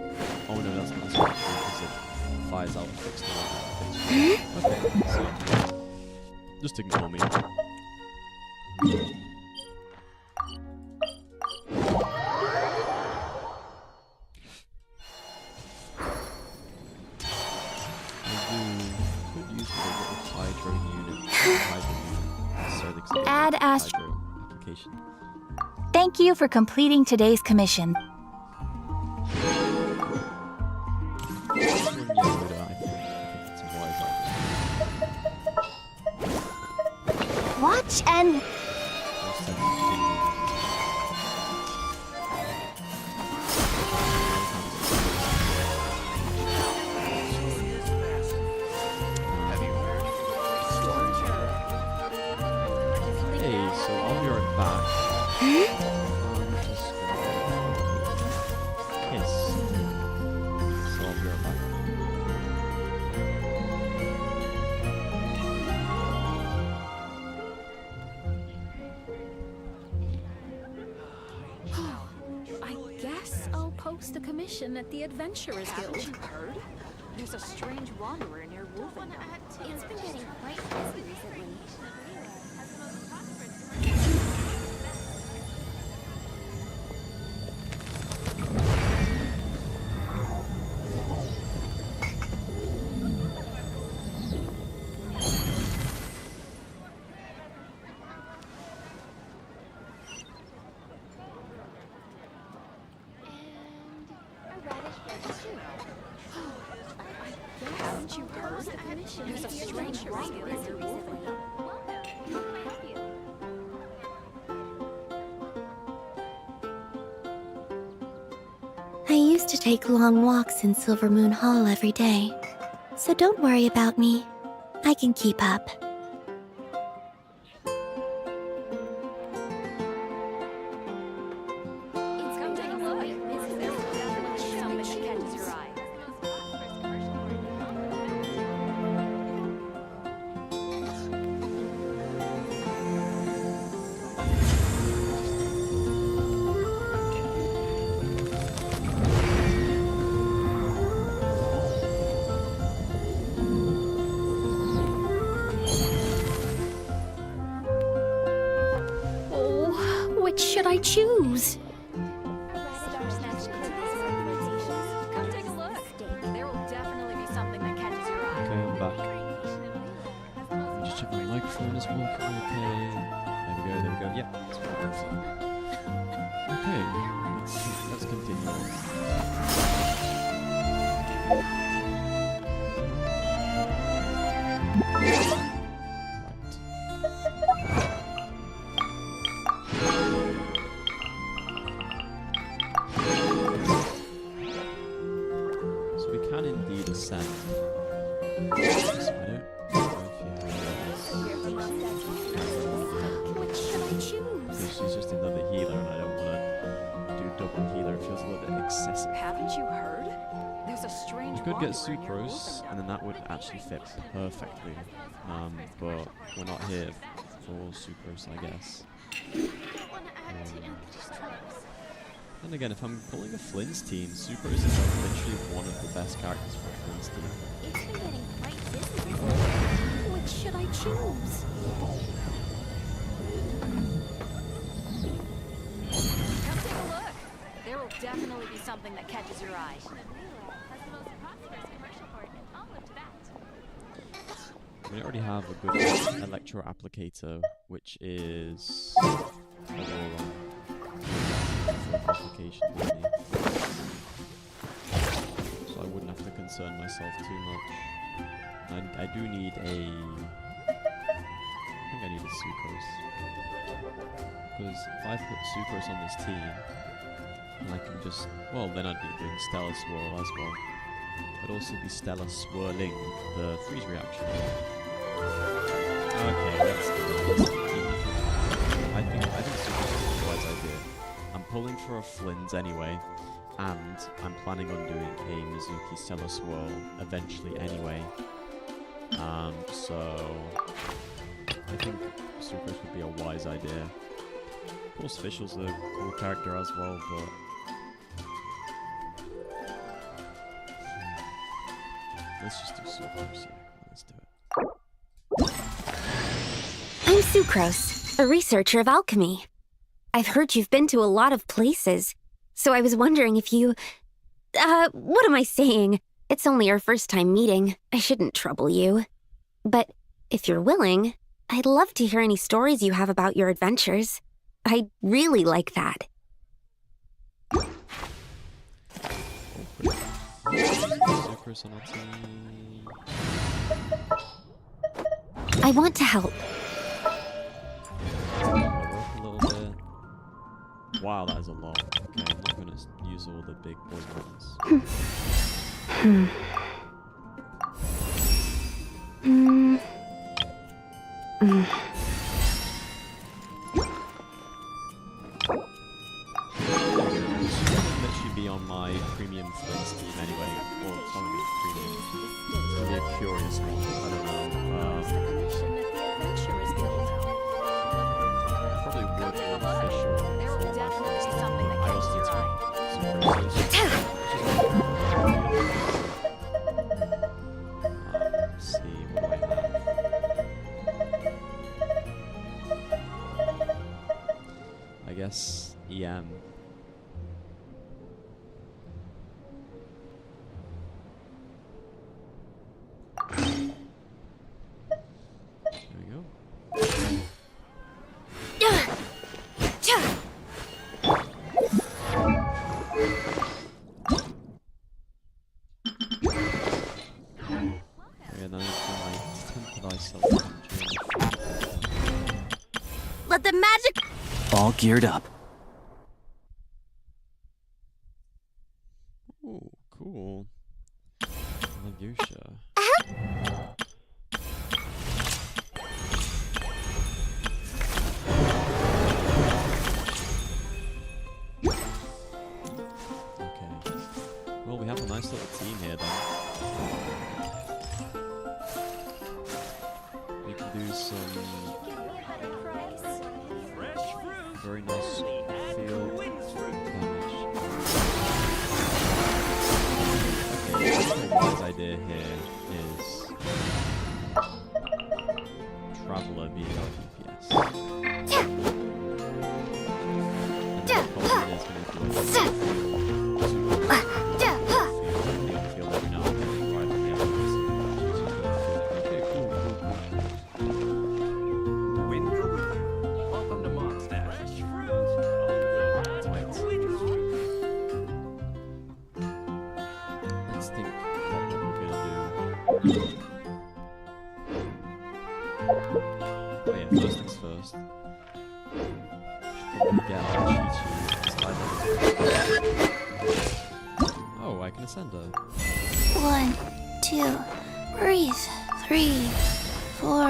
S1: Oh no, that's not true because it fires out a fixed amount. Okay, so... Just ignore me.
S6: Add Astro. Thank you for completing today's commission. Watch and...
S9: The commission at the Adventurers Guild.
S10: Haven't you heard? There's a strange wanderer near Wolfendom.
S2: It's been getting quite busy recently.
S10: Haven't you heard? There's a strange wanderer near Wolfendom.
S4: I used to take long walks in Silver Moon Hall every day, so don't worry about me. I can keep up.
S10: Come take a look. There's definitely something that catches your eye.
S9: Oh, which should I choose?
S10: Come take a look. There will definitely be something that catches your eye.
S1: Okay, I'm back. Just check my microphone is working okay. There we There we go. Yeah. That's what I see. Okay. Let's continue on. So we can indeed ascend. Just, I don't know
S9: Which should I choose?
S1: if she's just another healer and I don't want to do double healer. It feels a little bit excessive.
S10: Haven't you heard? There's a strange
S1: We could get
S10: wanderer near
S1: sucrose,
S10: Wolfendale.
S1: and then that would actually fit perfectly. But we're not here for sucrose, I guess. Then again, if I'm pulling a Flynn's team, sucrose is like literally one of the best characters for a Flynn's team.
S9: It's been getting quite busy. Which should I choose?
S10: Come take a look. There will definitely be something that catches your eye.
S1: We already have a good electro applicator, which is Aurora. Application with me. So I wouldn't have to concern myself too much. I do need a... I think I need a sucrose. Because if I put sucrose on this team, and I can just... Well, then I'd be doing Stellar Swirl as well. I'd also be Stellar Swirling the freeze reaction. Okay, let's continue. I think sucrose is a wise idea. I'm pulling for a Flynn's anyway, and I'm planning on doing a Mizuki Stellar Swirl eventually anyway. So I think sucrose would be a wise idea. Of course, Fischl's a cool character as well, but let's just do sucrose. Yeah, let's do it.
S8: I'm Sucrose, a researcher of alchemy. I've heard you've been to a lot of places, so I was wondering if you... what am I saying? It's only our first time meeting. I shouldn't trouble you. But if you're willing, I'd love to hear any stories you have about your adventures. I'd really like that.
S1: Sucrose on our team.
S8: I want to help.
S1: Work a little bit. Wow, that is a lot. Okay, I'm not gonna use all the big boy ones. That should be on my premium Flynn's team anyway. Well, it's not gonna be premium. It's gonna be a curious one. I don't know.
S9: Commission that the adventure is built on.
S1: Probably would
S10: Come take a
S1: want
S10: look.
S1: official
S10: There will
S1: for my
S10: definitely
S1: Flynn's
S10: be
S1: team.
S10: something that
S1: I
S10: catches
S1: also
S10: your
S1: need
S10: eye.
S1: to let's see, what do I have? I guess EM. There we go. Okay, then I temper thyself.
S8: Let the magic...
S3: All geared up.
S1: Ooh, cool. Liyue. Okay. Well, we have a nice little team here then. We can do some very nice field damage. Okay, I think the wise idea here is Traveler being our DPS. And then probably is going to do a field every now and then, right on the other. Okay, cool.
S11: Welcome to
S1: Oh yeah, first things first. Should probably get our Chi-Chi. Oh, I can ascend her.
S4: 1, 2, breathe. 3, 4,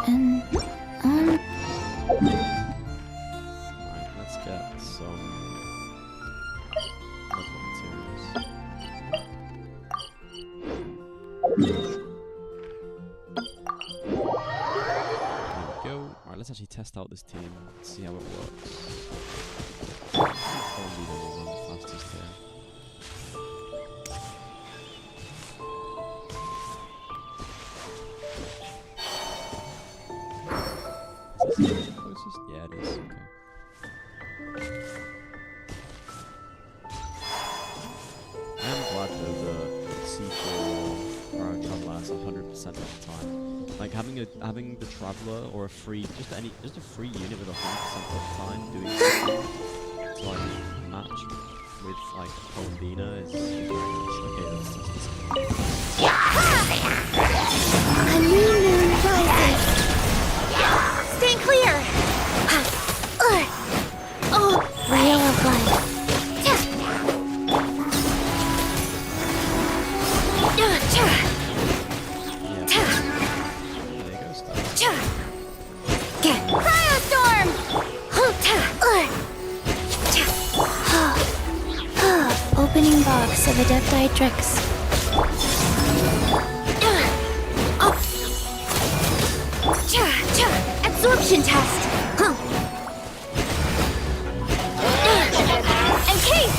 S4: and
S1: Alright, let's get some level materials. There we go. Alright, let's actually test out this team, see how it works. Probably the one the fastest here. Is this the closest? Yeah, it is. Okay. I am glad though the C4 or Traveler is 100% of the time. Like having the Traveler or a free just a free unit with 100% of the time doing something to like match with like Columbina is very nice. Okay, let's test this.
S4: a new moon rises.
S2: Stay clear!
S4: Wheel of life.
S1: There you go, Star.
S2: Cryostorm!
S4: Opening box of Adepti Drix.
S2: Absorption test! Encase!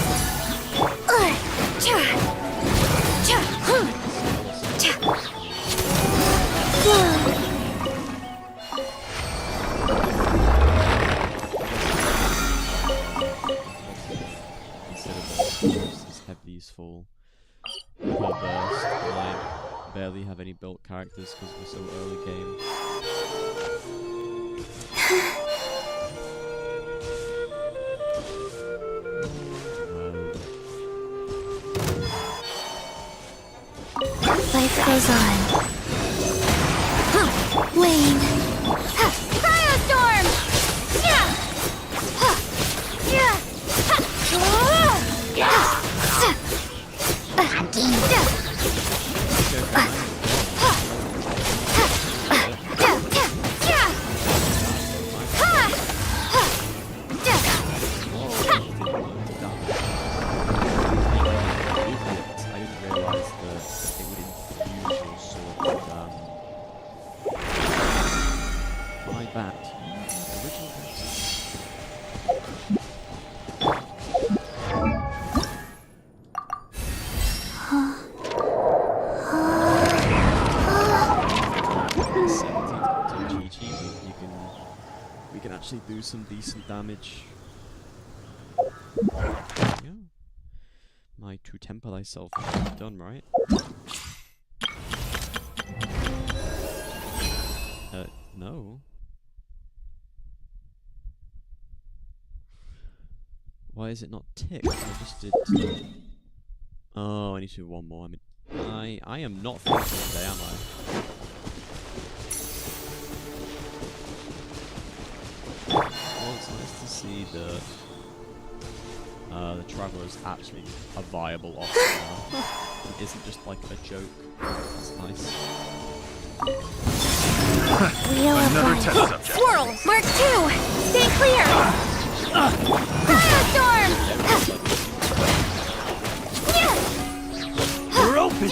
S1: Consider burst is heavily useful. With her burst, I barely have any built characters because we're so early game.
S4: Life goes on. Wayne.
S2: Cryostorm!
S1: I didn't realise that it would infuse your sword with my bat. Original bat. We can actually do some decent damage. Yeah. My to temper thyself should be done, right? No. Why is it not ticked? I just did. Oh, I need to do one more. I am not thankful today, am I? Well, it's nice to see that the Traveler is actually a viable option now. It isn't just like a joke. That's nice.
S4: Wheel of
S11: Another
S4: life.
S11: test subject.
S2: Swirl! Mark 2! Stay clear! Cryostorm!
S11: We're open.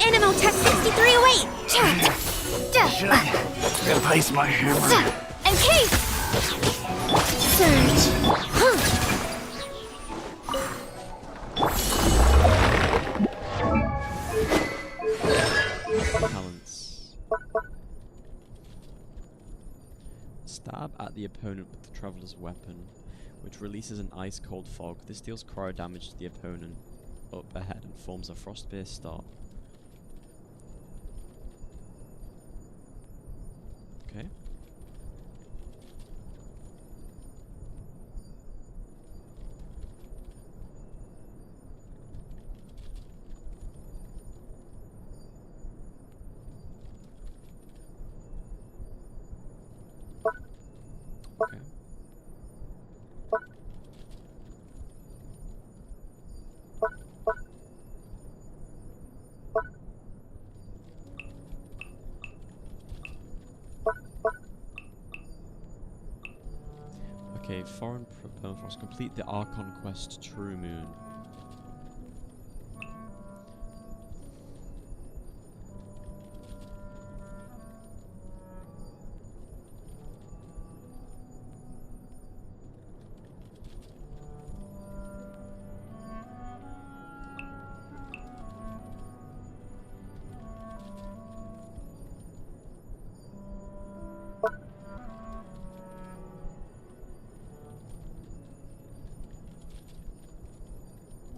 S2: Animal test 6308!
S11: Should I replace my hammer?
S2: Encase!
S4: Surge.
S1: Talents. Stab at the opponent with the Traveler's weapon. which releases an ice-cold fog. This deals cryo damage to the opponent up ahead and forms a Frostbeer star. Okay. Okay. Okay, foreign permafrost. Complete the Archon quest True Moon.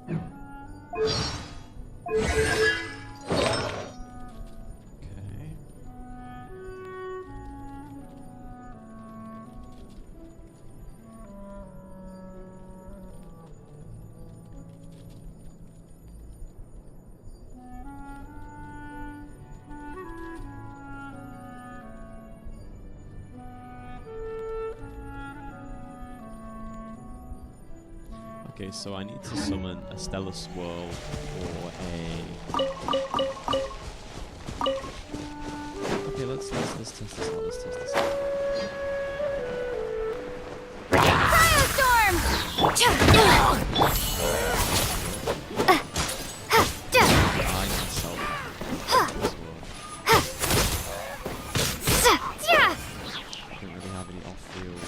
S1: Okay. Okay, so I need to summon a Stellar Swirl or a... Okay, let's test this out, let's test this out. I myself. Don't really have any off-field...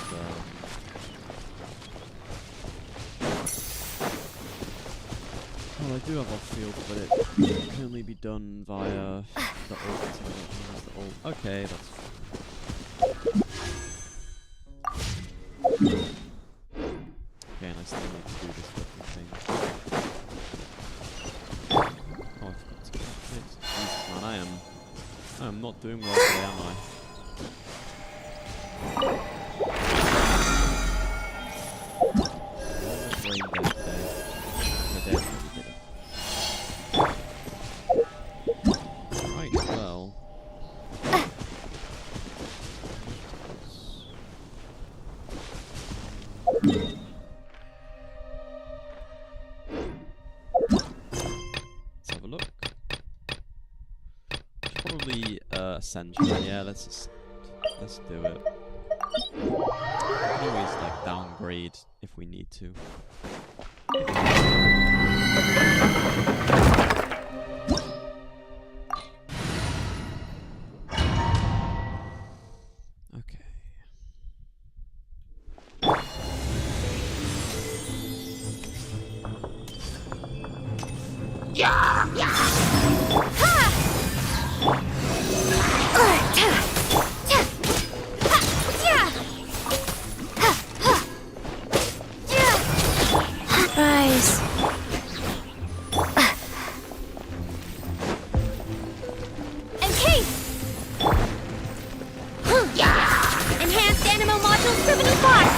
S1: Well, I do have off-field, but it can only be done via the ult. So I don't think that's the ult. Okay, that's okay, and I still need to do this fucking thing. Oh, I forgot to get it. Jesus, man, I am not doing well today, am I? Brain dead today. They're dead. Right, well. Let's have a look. Probably Ascension. Yeah, let's do it. We can always like downgrade if we need to. Okay.
S4: Rise.
S8: Encase! Enhanced animal modules proven in plot!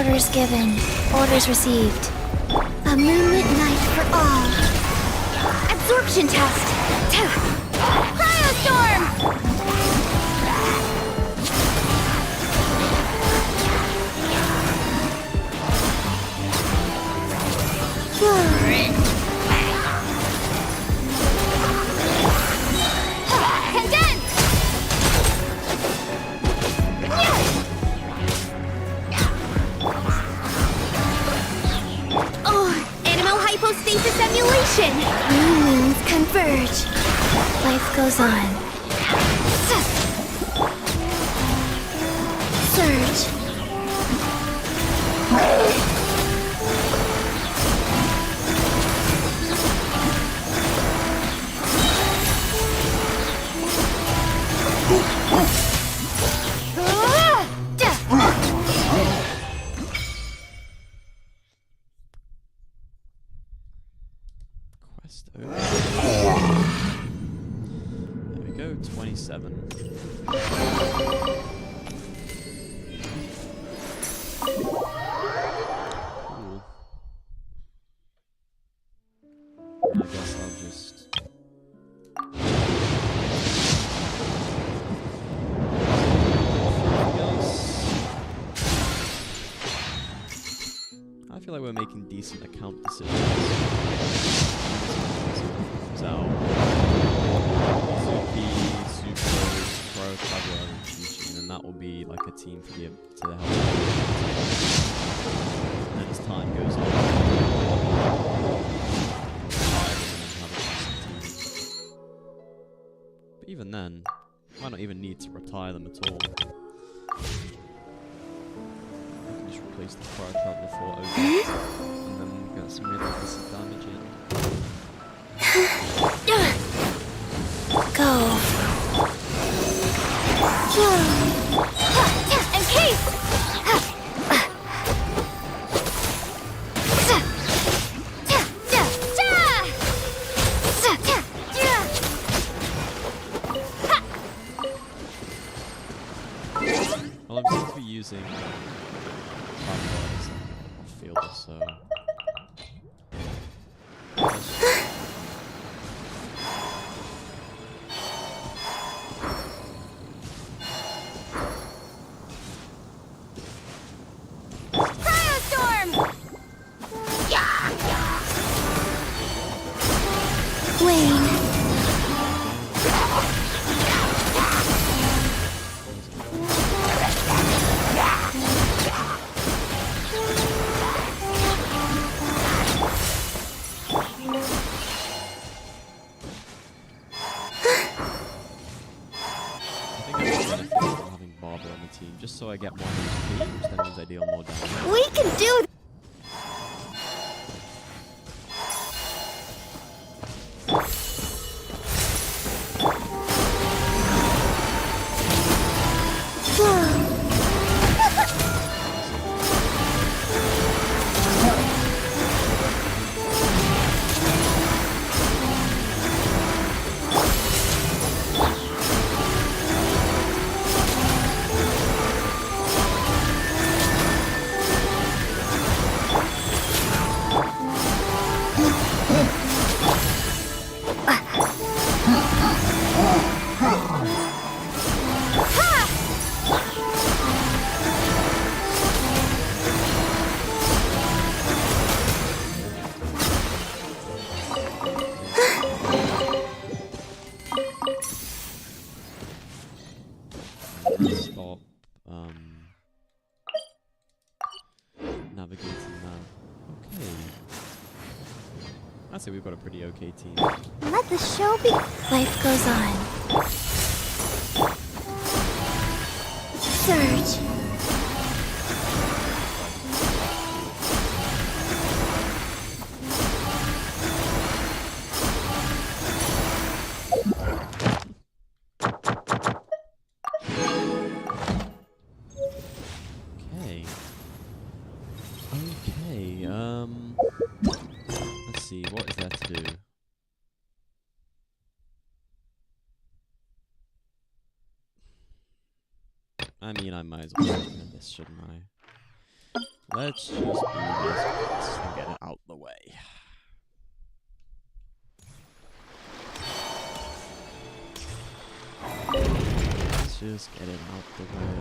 S4: Orders given. Orders received. A moonlit night for all.
S8: Absorption test!
S2: Cryostorm! Condense!
S8: Oh, animal hypostasis emulation!
S4: New moons converge. Life goes on. Surge.
S1: Quest over. There we go, 27. Cool. I guess I'll just... I feel like we're making decent account decisions. So, Suki, Sucrose, Pro, Traveler, and Genshin, and that will be like a team for the to help. And then as time goes on, but even then, might not even need to retire them at all. I can just replace the Pro Traveler for OG, and then get some really decent damage in.
S4: Go.
S2: Encase!
S1: Well, I'm supposed to be using fielder, so
S2: Cryostorm!
S4: Wayne.
S1: just so I get more HP, which then means I deal more damage.
S8: We can do
S1: Stop navigating that. Okay. I'd say we've got a pretty okay team.
S4: Let the show be. Life goes on. Surge.
S1: Let's see, what is there to do? I mean, I might as well recommend this, shouldn't I? Let's just do this first and get it out the way. Let's just get it out the way.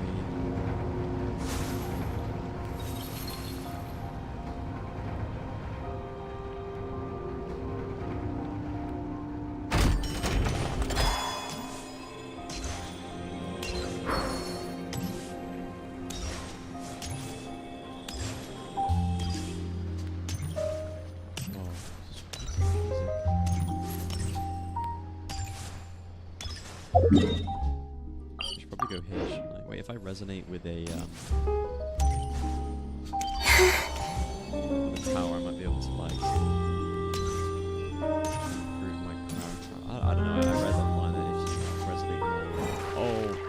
S1: I should probably go here, shouldn't I? Wait, if I resonate with a tower, I might be able to like improve my crown. I don't know. I read online that if you resonate more. Oh.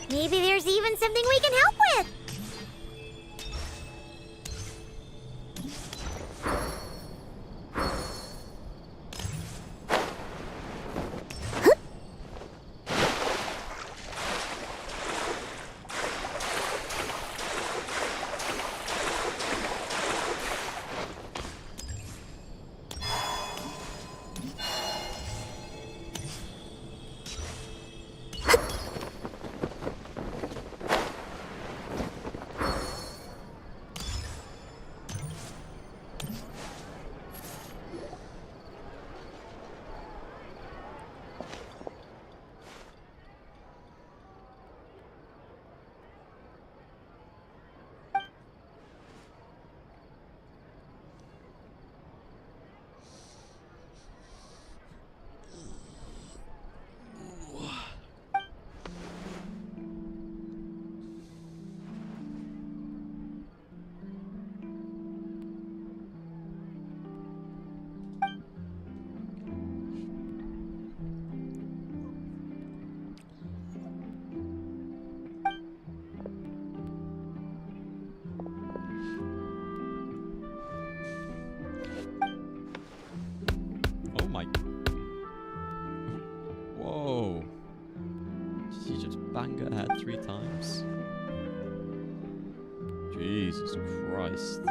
S2: Maybe there's even something we can help with.
S1: Whoa. She just banged her head 3 times. Jesus Christ.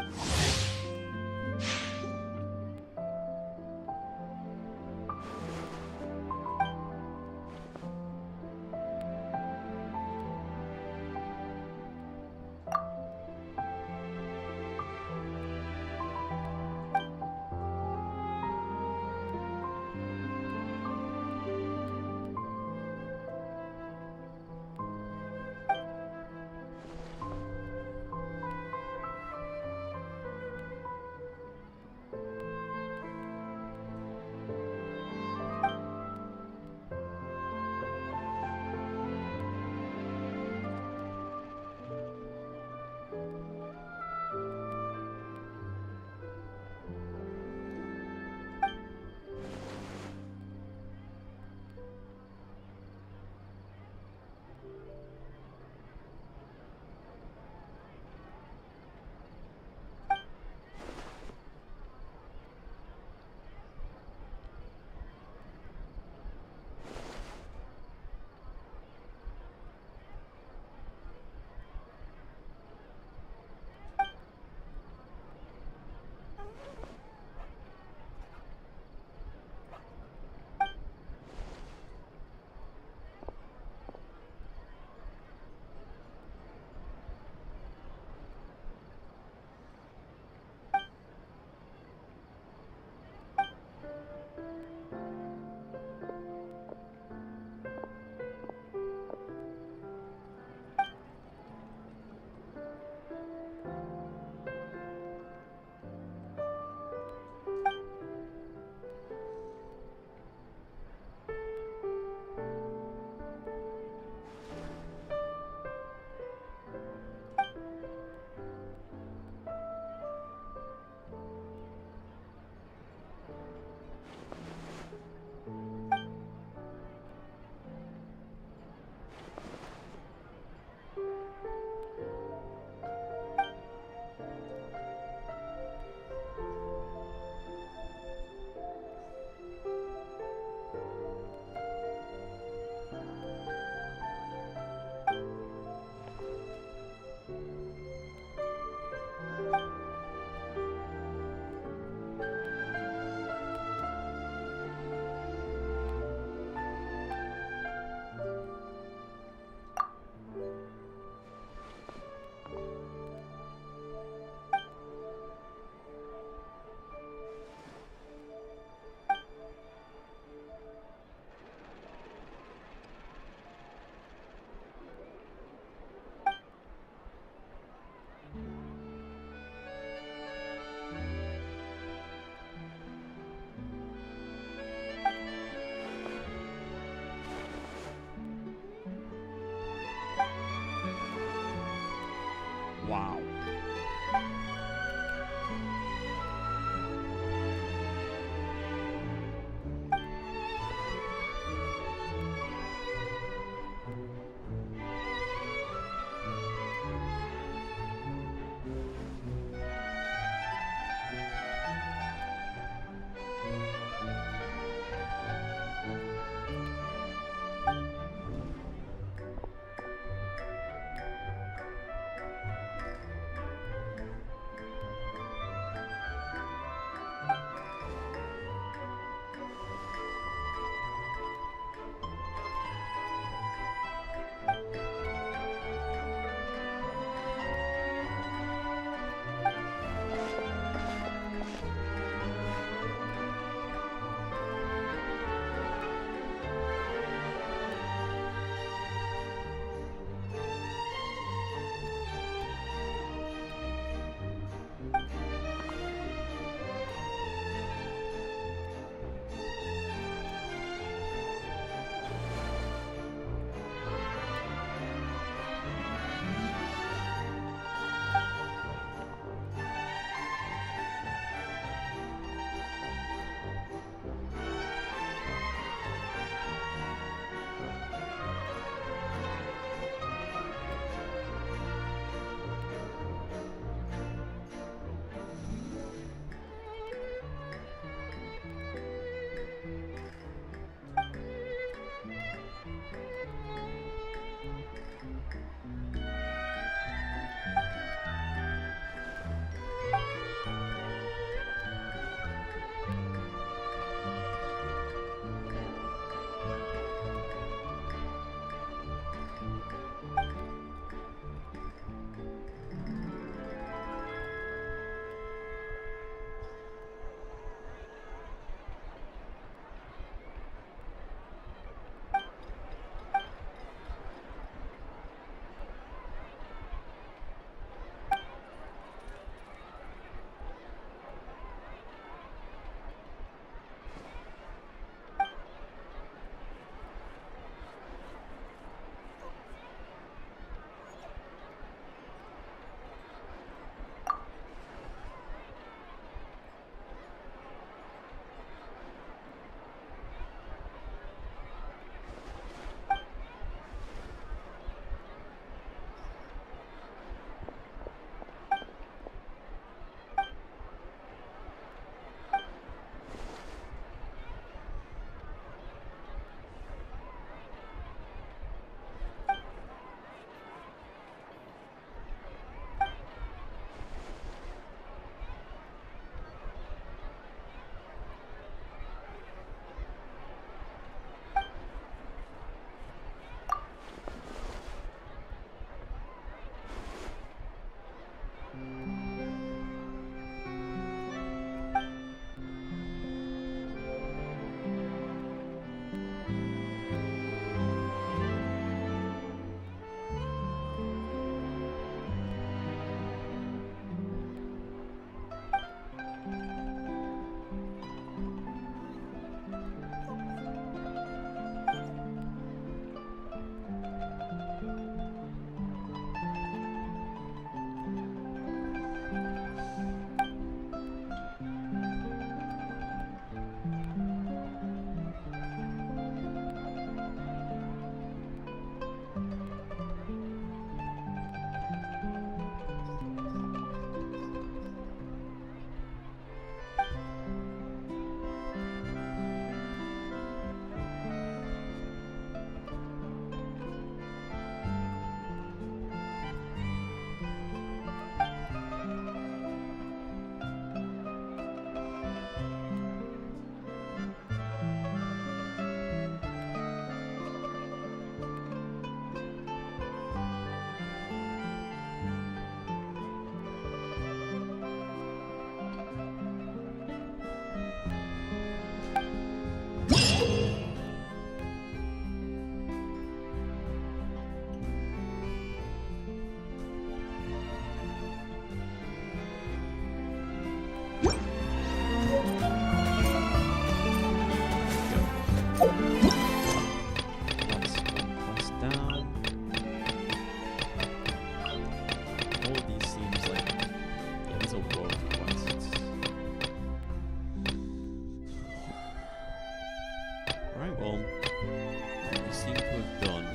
S1: Well, we seem to have done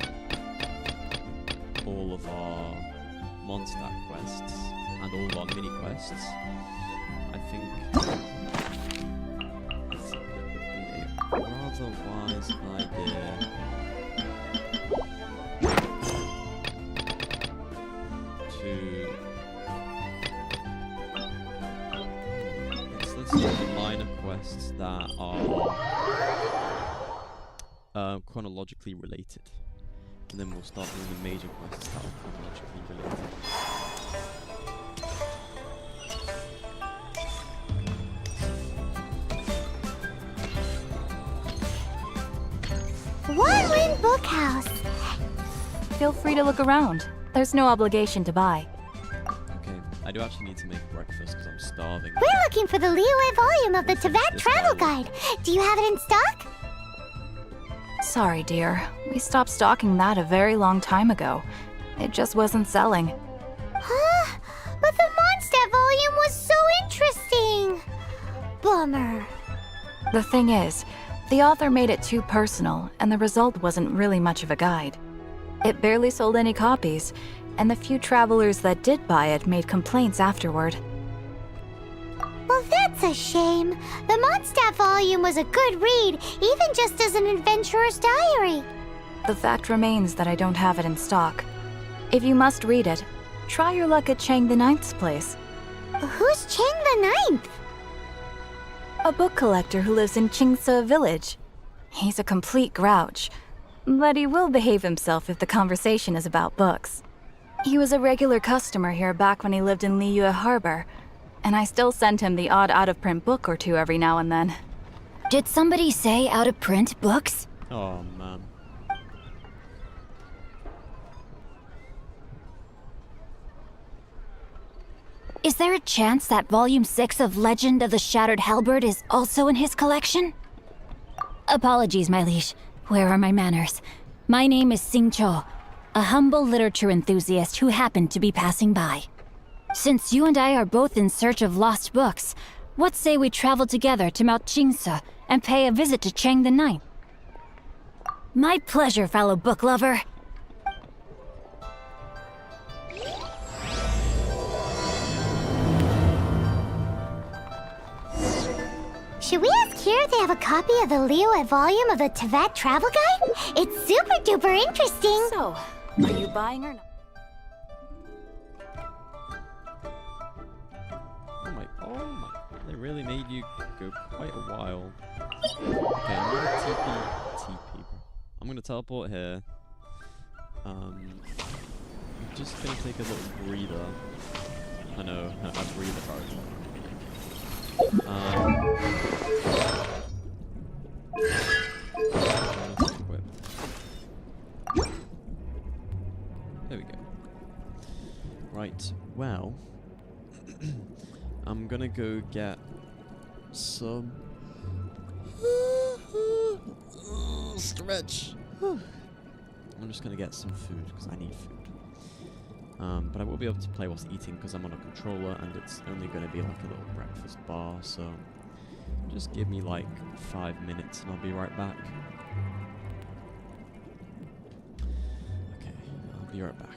S1: all of our Mondstadt quests and all of our mini quests. I think it's a rather wise idea to let's do the minor quests that are chronologically related, and then we'll start doing the major quests that are chronologically related.
S2: One Win Bookhouse.
S10: Feel free to look around. There's no obligation to buy.
S1: Okay, I do actually need to make breakfast because I'm starving.
S2: We're looking for the Liyue volume of the Teyvat
S1: This
S2: Travel
S1: guy.
S2: Guide. Do you have it in stock?
S10: Sorry, dear. We stopped stocking that a very long time ago. It just wasn't selling.
S2: Huh? But the Mondstadt volume was so interesting. Bummer.
S10: The thing is, the author made it too personal, and the result wasn't really much of a guide. It barely sold any copies, and the few travelers that did buy it made complaints afterward.
S2: Well, that's a shame. The Mondstadt volume was a good read, even just as an adventurer's diary.
S10: The fact remains that I don't have it in stock. If you must read it, try your luck at Chang the Ninth's place.
S2: Who's Chang the Ninth?
S10: A book collector who lives in Qingse village. He's a complete grouch, but he will behave himself if the conversation is about books. He was a regular customer here back when he lived in Liyue Harbor, and I still send him the odd out-of-print book or two every now and then.
S6: Did somebody say out-of-print books?
S1: Oh man.
S6: Is there a chance that Volume 6 of Legend of the Shattered Halberd is also in his collection? Apologies, my liege. Where are my manners? My name is Sing Cho, a humble literature enthusiast who happened to be passing by. Since you and I are both in search of lost books, what say we travel together to Mount Qingse and pay a visit to Chang the Ninth? My pleasure, fellow book lover.
S2: Should we ask here if they have a copy of the Liyue volume of the Teyvat Travel Guide? It's super duper interesting.
S10: So, are you buying or not?
S1: Oh my, they really made you go quite a while. Okay, I'm gonna TP. I'm gonna teleport here. I'm just gonna take a little breather. I know, a breather card. There we go. Right, well, I'm gonna go get some stretch. I'm just gonna get some food because I need food. But I will be able to play whilst eating because I'm on a controller and it's only going to be like a little breakfast bar, so just give me like 5 minutes and I'll be right back. Okay, I'll be right back.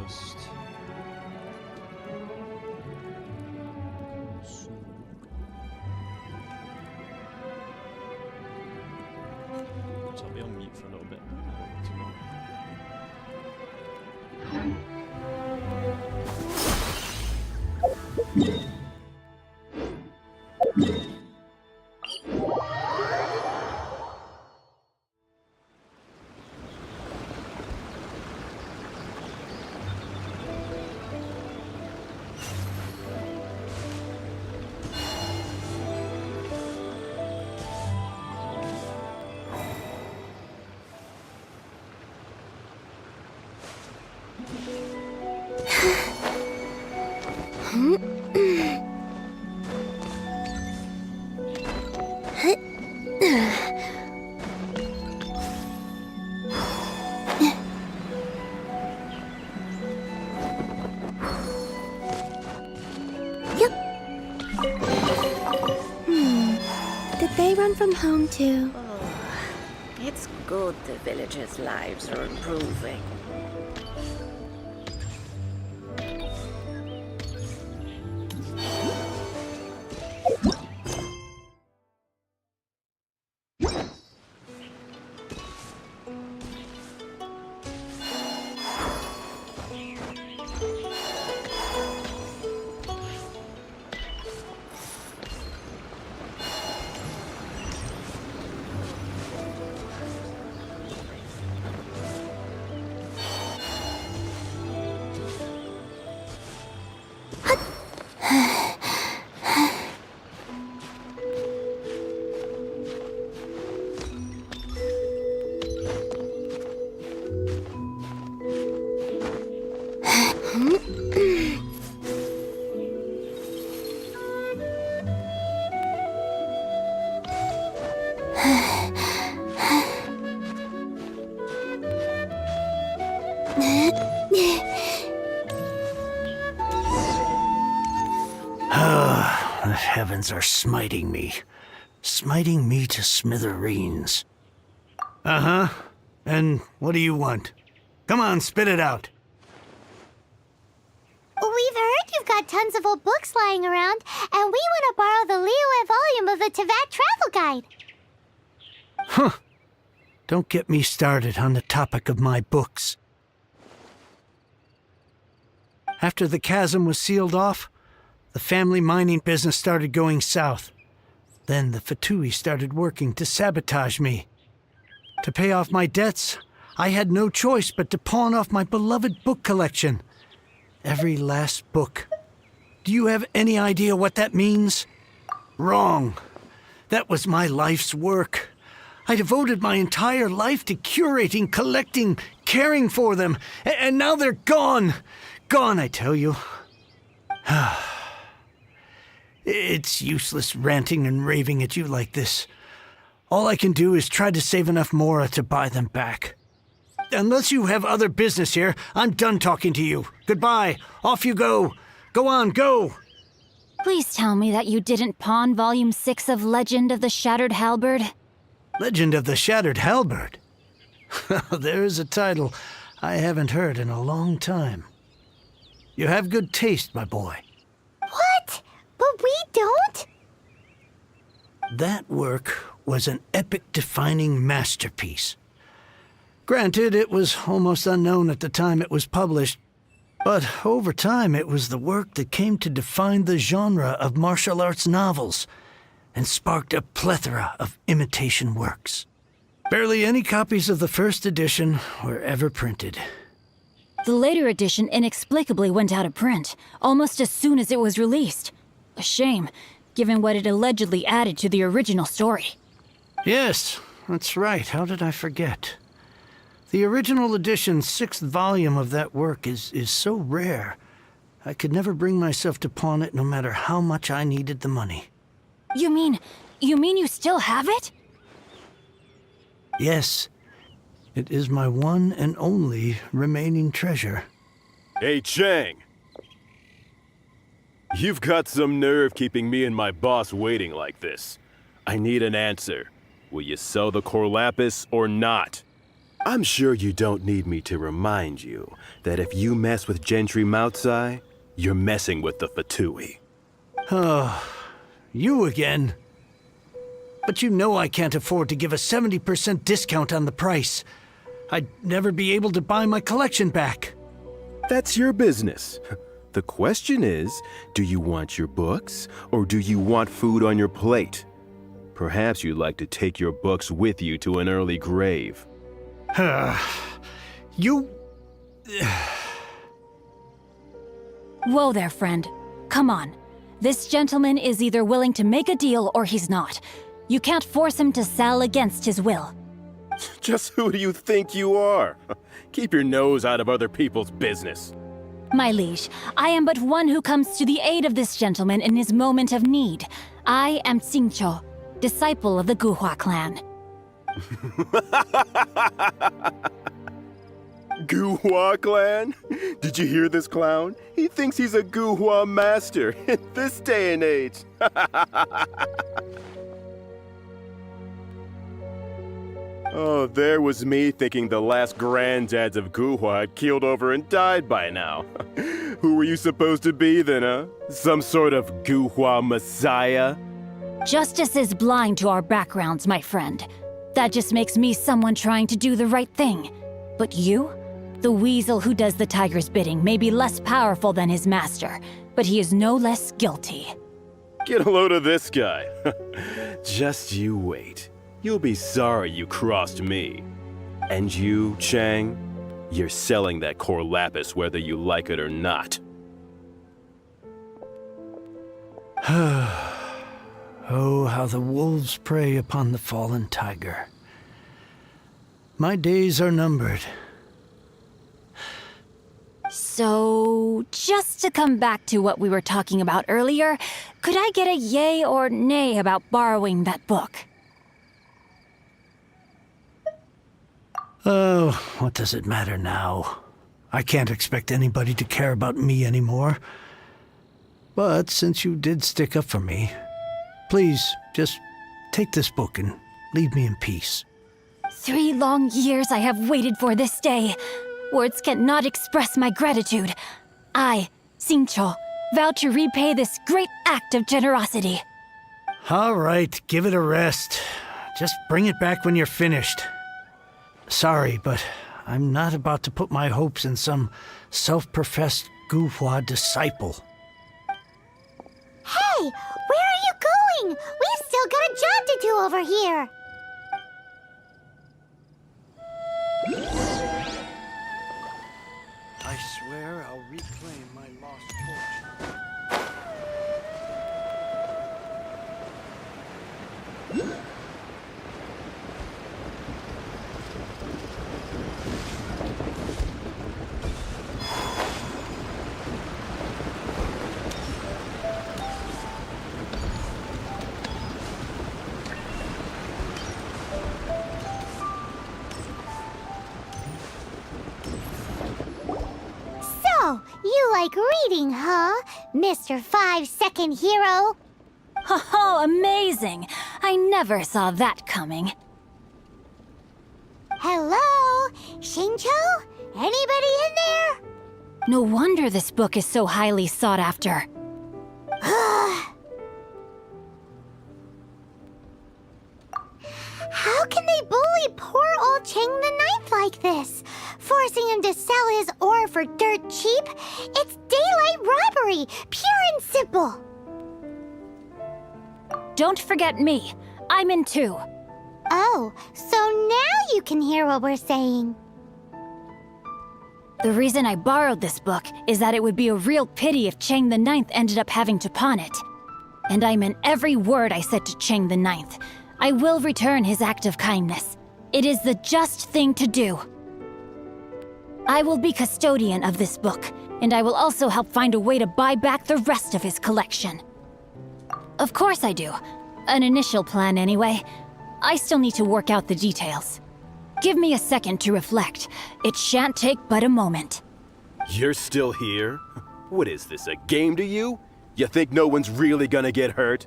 S1: next? So I'll be on mute for a little bit. Too long.
S4: Did they run from home too?
S9: It's good the villagers' lives are improving.
S7: The heavens are smiting me to smithereens. Uh-huh. And what do you want? Come on, spit it out.
S2: We've heard you've got tons of old books lying around, and we want to borrow the Liyue volume of the Teyvat Travel Guide.
S7: Huh. Don't get me started on the topic of my books. After the chasm was sealed off, the family mining business started going south. Then the Fatui started working to sabotage me. To pay off my debts, I had no choice but to pawn off my beloved book collection. Every last book. Do you have any idea what that means? Wrong. That was my life's work. I devoted my entire life to curating, collecting, caring for them, and now they're gone. Gone, I tell you. It's useless ranting and raving at you like this. All I can do is try to save enough mora to buy them back. Unless you have other business here, I'm done talking to you. Goodbye. Off you go. Go on, go.
S6: Please tell me that you didn't pawn Volume 6 of Legend of the Shattered Halberd.
S7: Legend of the Shattered Halberd? There's a title I haven't heard in a long time. You have good taste, my boy.
S2: What? But we don't?
S7: That work was an epic-defining masterpiece. Granted, it was almost unknown at the time it was published, but over time it was the work that came to define the genre of martial arts novels and sparked a plethora of imitation works. Barely any copies of the first edition were ever printed.
S6: The later edition inexplicably went out of print, almost as soon as it was released. A shame, given what it allegedly added to the original story.
S7: Yes, that's right. How did I forget? The original edition's 6th volume of that work is so rare, I could never bring myself to pawn it no matter how much I needed the money.
S6: You mean you still have it?
S7: Yes. It is my one and only remaining treasure.
S12: Hey, Chang! You've got some nerve keeping me and my boss waiting like this. I need an answer. Will you sell the Core Lapis or not? I'm sure you don't need me to remind you that if you mess with Gentry Moutsai, you're messing with the Fatui.
S11: Oh, you again. But you know I can't afford to give a 70% discount on the price. I'd never be able to buy my collection back.
S12: That's your business. The question is, do you want your books, or do you want food on your plate? Perhaps you'd like to take your books with you to an early grave.
S11: You...
S13: Whoa there, friend. Come on. This gentleman is either willing to make a deal or he's not. You can't force him to sell against his will.
S12: Just who do you think you are? Keep your nose out of other people's business.
S13: My liege, I am but one who comes to the aid of this gentleman in his moment of need. I am Xingqiu, disciple of the Guhua clan.
S12: Guhua clan? Did you hear this clown? He thinks he's a Guhua master in this day and age. Oh, there was me thinking the last granddads of Guhua had keeled over and died by now. Who were you supposed to be then, huh? Some sort of Guhua messiah?
S13: Justice is blind to our backgrounds, my friend. That just makes me someone trying to do the right thing. But you? The weasel who does the tiger's bidding may be less powerful than his master, but he is no less guilty.
S12: Get a load of this guy. Just you wait. You'll be sorry you crossed me. And you, Chang, you're selling that core lapis whether you like it or not.
S11: Oh, how the wolves prey upon the fallen tiger. My days are numbered.
S13: So, just to come back to what we were talking about earlier, could I get a yay or nay about borrowing that book?
S11: Oh, what does it matter now? I can't expect anybody to care about me anymore. But since you did stick up for me, please, just take this book and leave me in peace.
S13: 3 long years I have waited for this day. Words cannot express my gratitude. I, Xingqiu, vow to repay this great act of generosity.
S11: All right, give it a rest. Just bring it back when you're finished. Sorry, but I'm not about to put my hopes in some self-professed Guhua disciple.
S2: Hey, where are you going? We've still got a job to do over here.
S11: I swear I'll reclaim my lost fortune.
S2: So, you like reading, huh, Mr. 5-second hero?
S13: Oh, amazing! I never saw that coming.
S2: Hello? Xingqiu? Anybody in there?
S13: No wonder this book is so highly sought after.
S2: How can they bully poor old Chang the Ninth like this? Forcing him to sell his ore for dirt cheap? It's daylight robbery, pure and simple.
S13: Don't forget me. I'm in too.
S2: Oh, so now you can hear what we're saying.
S13: The reason I borrowed this book is that it would be a real pity if Chang the Ninth ended up having to pawn it. And I meant every word I said to Chang the Ninth. I will return his act of kindness. It is the just thing to do. I will be custodian of this book, and I will also help find a way to buy back the rest of his collection. Of course I do. An initial plan anyway. I still need to work out the details. Give me a second to reflect. It shan't take but a moment.
S12: You're still here? What is this, a game to you? You think no one's really gonna get hurt?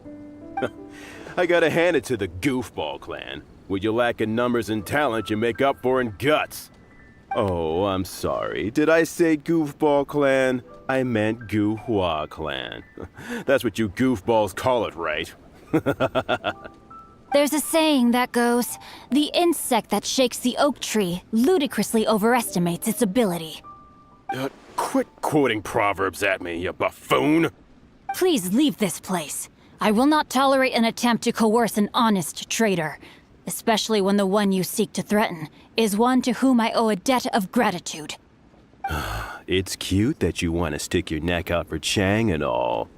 S12: I gotta hand it to the Goofball clan. What you lack in numbers and talent, you make up for in guts. Oh, I'm sorry. Did I say Goofball Clan? I meant Guhua Clan. That's what you goofballs call it, right?
S13: There's a saying that goes, the insect that shakes the oak tree ludicrously overestimates its ability.
S12: Quit quoting proverbs at me, you buffoon!
S13: Please leave this place. I will not tolerate an attempt to coerce an honest trader, especially when the one you seek to threaten is one to whom I owe a debt of gratitude.
S12: It's cute that you want to stick your neck out for Chang and all.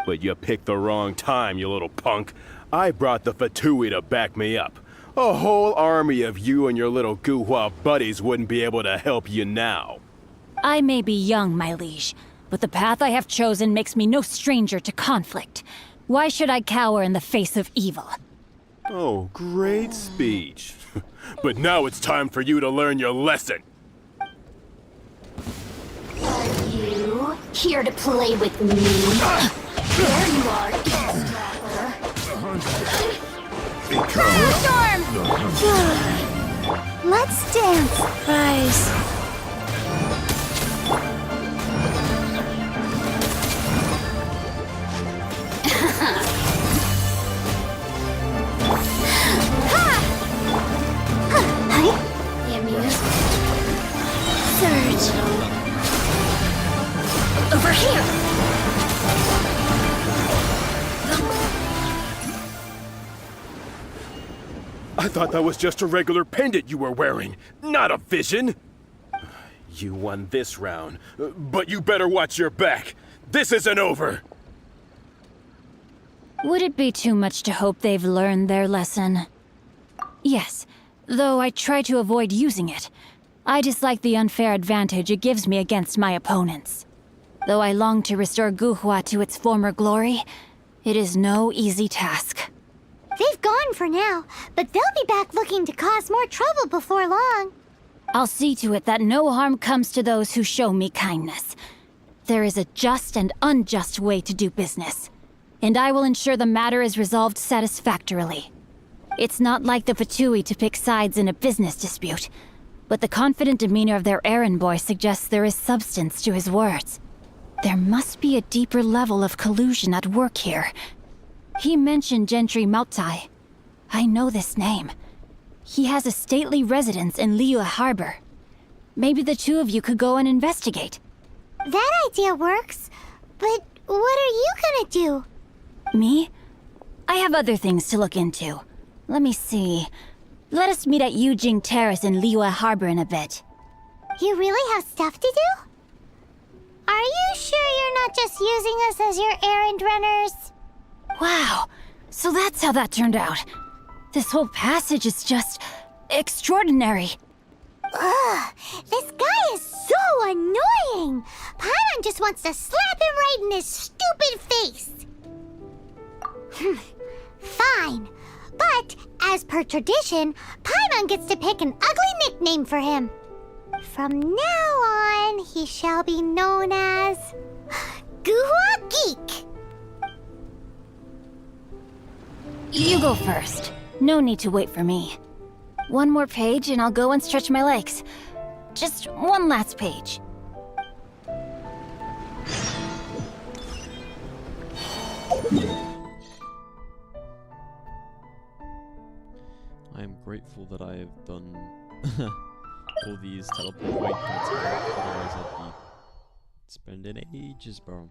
S12: But you picked the wrong time, you little punk. I brought the Fatui to back me up. A whole army of you and your little Guhua buddies wouldn't be able to help you now.
S13: I may be young, my liege, but the path I have chosen makes me no stranger to conflict. Why should I cower in the face of evil?
S12: Oh, great speech. But now it's time for you to learn your lesson.
S2: Are you here to play with me? There you are, eavesdropper.
S4: Storm! Let's dance, Rise.
S2: Surge. Over here.
S12: I thought that was just a regular pendant you were wearing, not a vision. You won this round, but you better watch your back. This isn't over.
S13: Would it be too much to hope they've learned their lesson? Yes, though I try to avoid using it. I dislike the unfair advantage it gives me against my opponents. Though I long to restore Guhua to its former glory, it is no easy task.
S2: They've gone for now, but they'll be back looking to cause more trouble before long.
S13: I'll see to it that no harm comes to those who show me kindness. There is a just and unjust way to do business, and I will ensure the matter is resolved satisfactorily. It's not like the Fatui to pick sides in a business dispute, but the confident demeanor of their errand boy suggests there is substance to his words. There must be a deeper level of collusion at work here. He mentioned Gentry Mautai. I know this name. He has a stately residence in Liyue Harbor. Maybe the two of you could go and investigate.
S2: That idea works, but what are you gonna do?
S13: Me? I have other things to look into. Let me see. Let us meet at Yujing Terrace in Liyue Harbor in a bit.
S2: You really have stuff to do? Are you sure you're not just using us as your errand runners?
S13: Wow, so that's how that turned out. This whole passage is just extraordinary.
S2: Ugh, this guy is so annoying! Paimon just wants to slap him right in his stupid face! Fine, but as per tradition, Paimon gets to pick an ugly nickname for him. From now on, he shall be known as Guhua Geek.
S13: You go first. No need to wait for me. One more page and I'll go and stretch my legs. Just one last page.
S1: I am grateful that I have done all these teleport waypoints, otherwise I'd be spending ages, bro.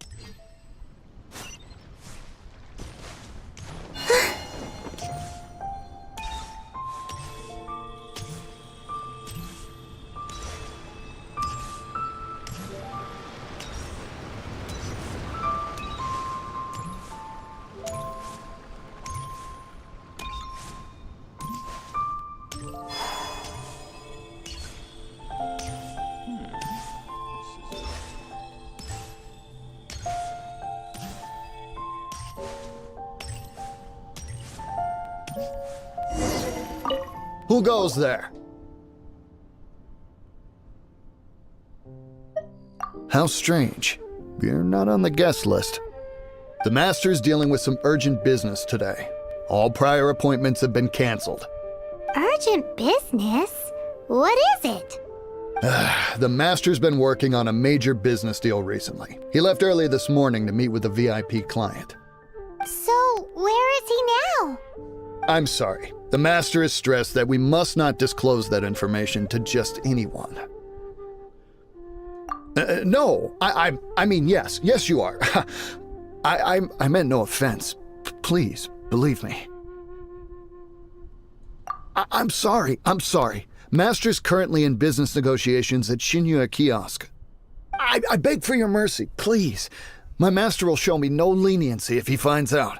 S14: Who goes there? How strange. You're not on the guest list. The Master's dealing with some urgent business today. All prior appointments have been canceled.
S2: Urgent business? What is it?
S14: The Master's been working on a major business deal recently. He left early this morning to meet with a VIP client.
S2: So, where is he now?
S14: I'm sorry. The Master is stressed that we must not disclose that information to just anyone. No, I mean, yes. Yes, you are. I meant no offense. Please, believe me. I'm sorry. Master's currently in business negotiations at Shnezhnaya Kiosk. I beg for your mercy, please. My master will show me no leniency if he finds out.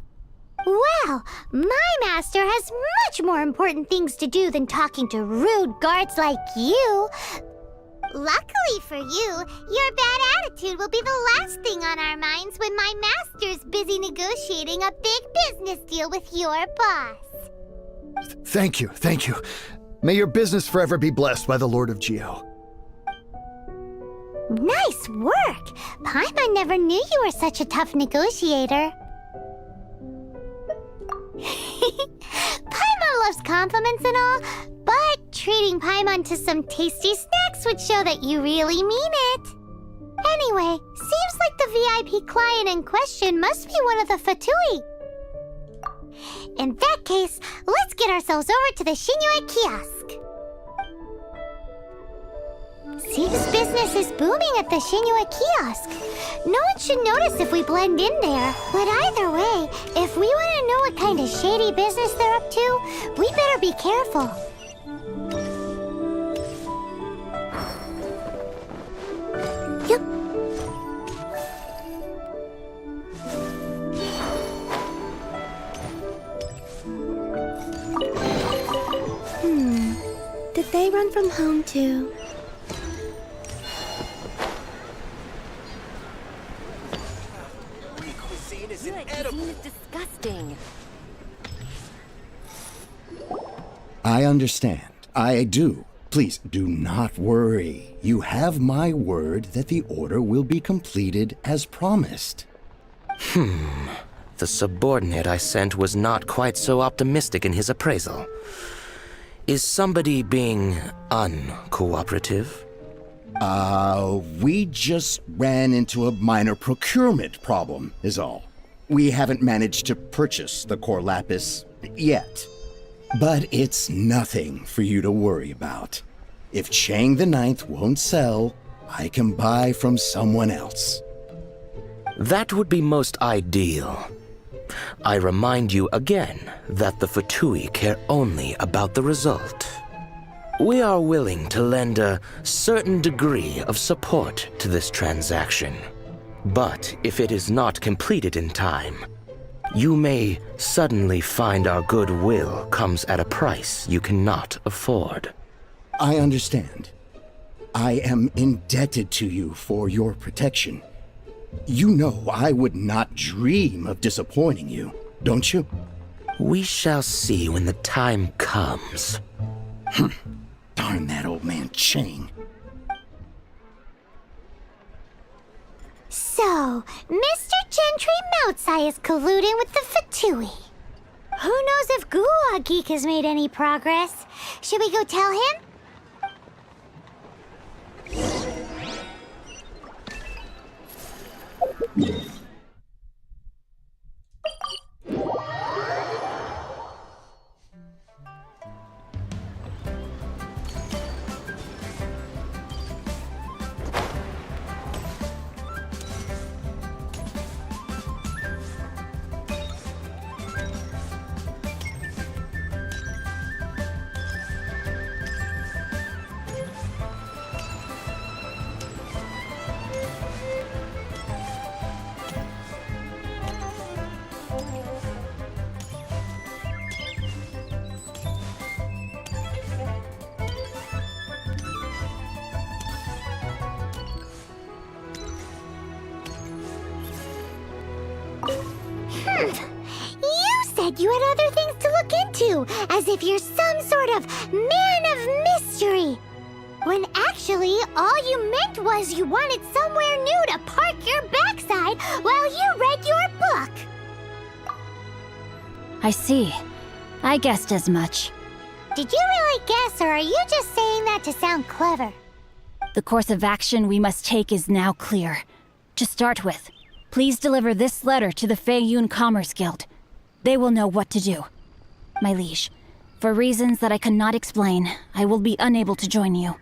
S2: Well, my master has much more important things to do than talking to rude guards like you. Luckily for you, your bad attitude will be the last thing on our minds when my master's busy negotiating a big business deal with your boss.
S14: Thank you. May your business forever be blessed by the Lord of Geo.
S2: Nice work! Paimon never knew you were such a tough negotiator. Paimon loves compliments and all, but treating Paimon to some tasty snacks would show that you really mean it. Anyway, seems like the VIP client in question must be one of the Fatui. In that case, let's get ourselves over to the Shnezhnaya Kiosk. Seems business is booming at the Shnezhnaya Kiosk. No one should notice if we blend in there. But either way, if we want to know what kind of shady business they're up to, we better be careful. Yep.
S4: Did they run from home too?
S15: Cuisine is disgusting.
S16: I understand. I do. Please do not worry. You have my word that the order will be completed as promised.
S17: The subordinate I sent was not quite so optimistic in his appraisal. Is somebody being uncooperative?
S16: We just ran into a minor procurement problem, is all. We haven't managed to purchase the core lapis yet. But it's nothing for you to worry about. If Chang the Ninth won't sell, I can buy from someone else.
S17: That would be most ideal. I remind you again that the Fatui care only about the result. We are willing to lend a certain degree of support to this transaction. But if it is not completed in time, you may suddenly find our goodwill comes at a price you cannot afford.
S16: I understand. I am indebted to you for your protection. You know I would not dream of disappointing you, don't you?
S17: We shall see when the time comes.
S16: Darn that old man Chang.
S2: So, Mr. Gentry Moutsai is colluding with the Fatui. Who knows if Guwa Geek has made any progress? Should we go tell him? You said you had other things to look into, as if you're some sort of man of mystery. When actually, all you meant was you wanted somewhere new to park your backside while you read your book.
S13: I see. I guessed as much.
S2: Did you really guess, or are you just saying that to sound clever?
S13: The course of action we must take is now clear. To start with, please deliver this letter to the Feiyun Commerce Guild. They will know what to do. My liege, for reasons that I cannot explain, I will be unable to join you.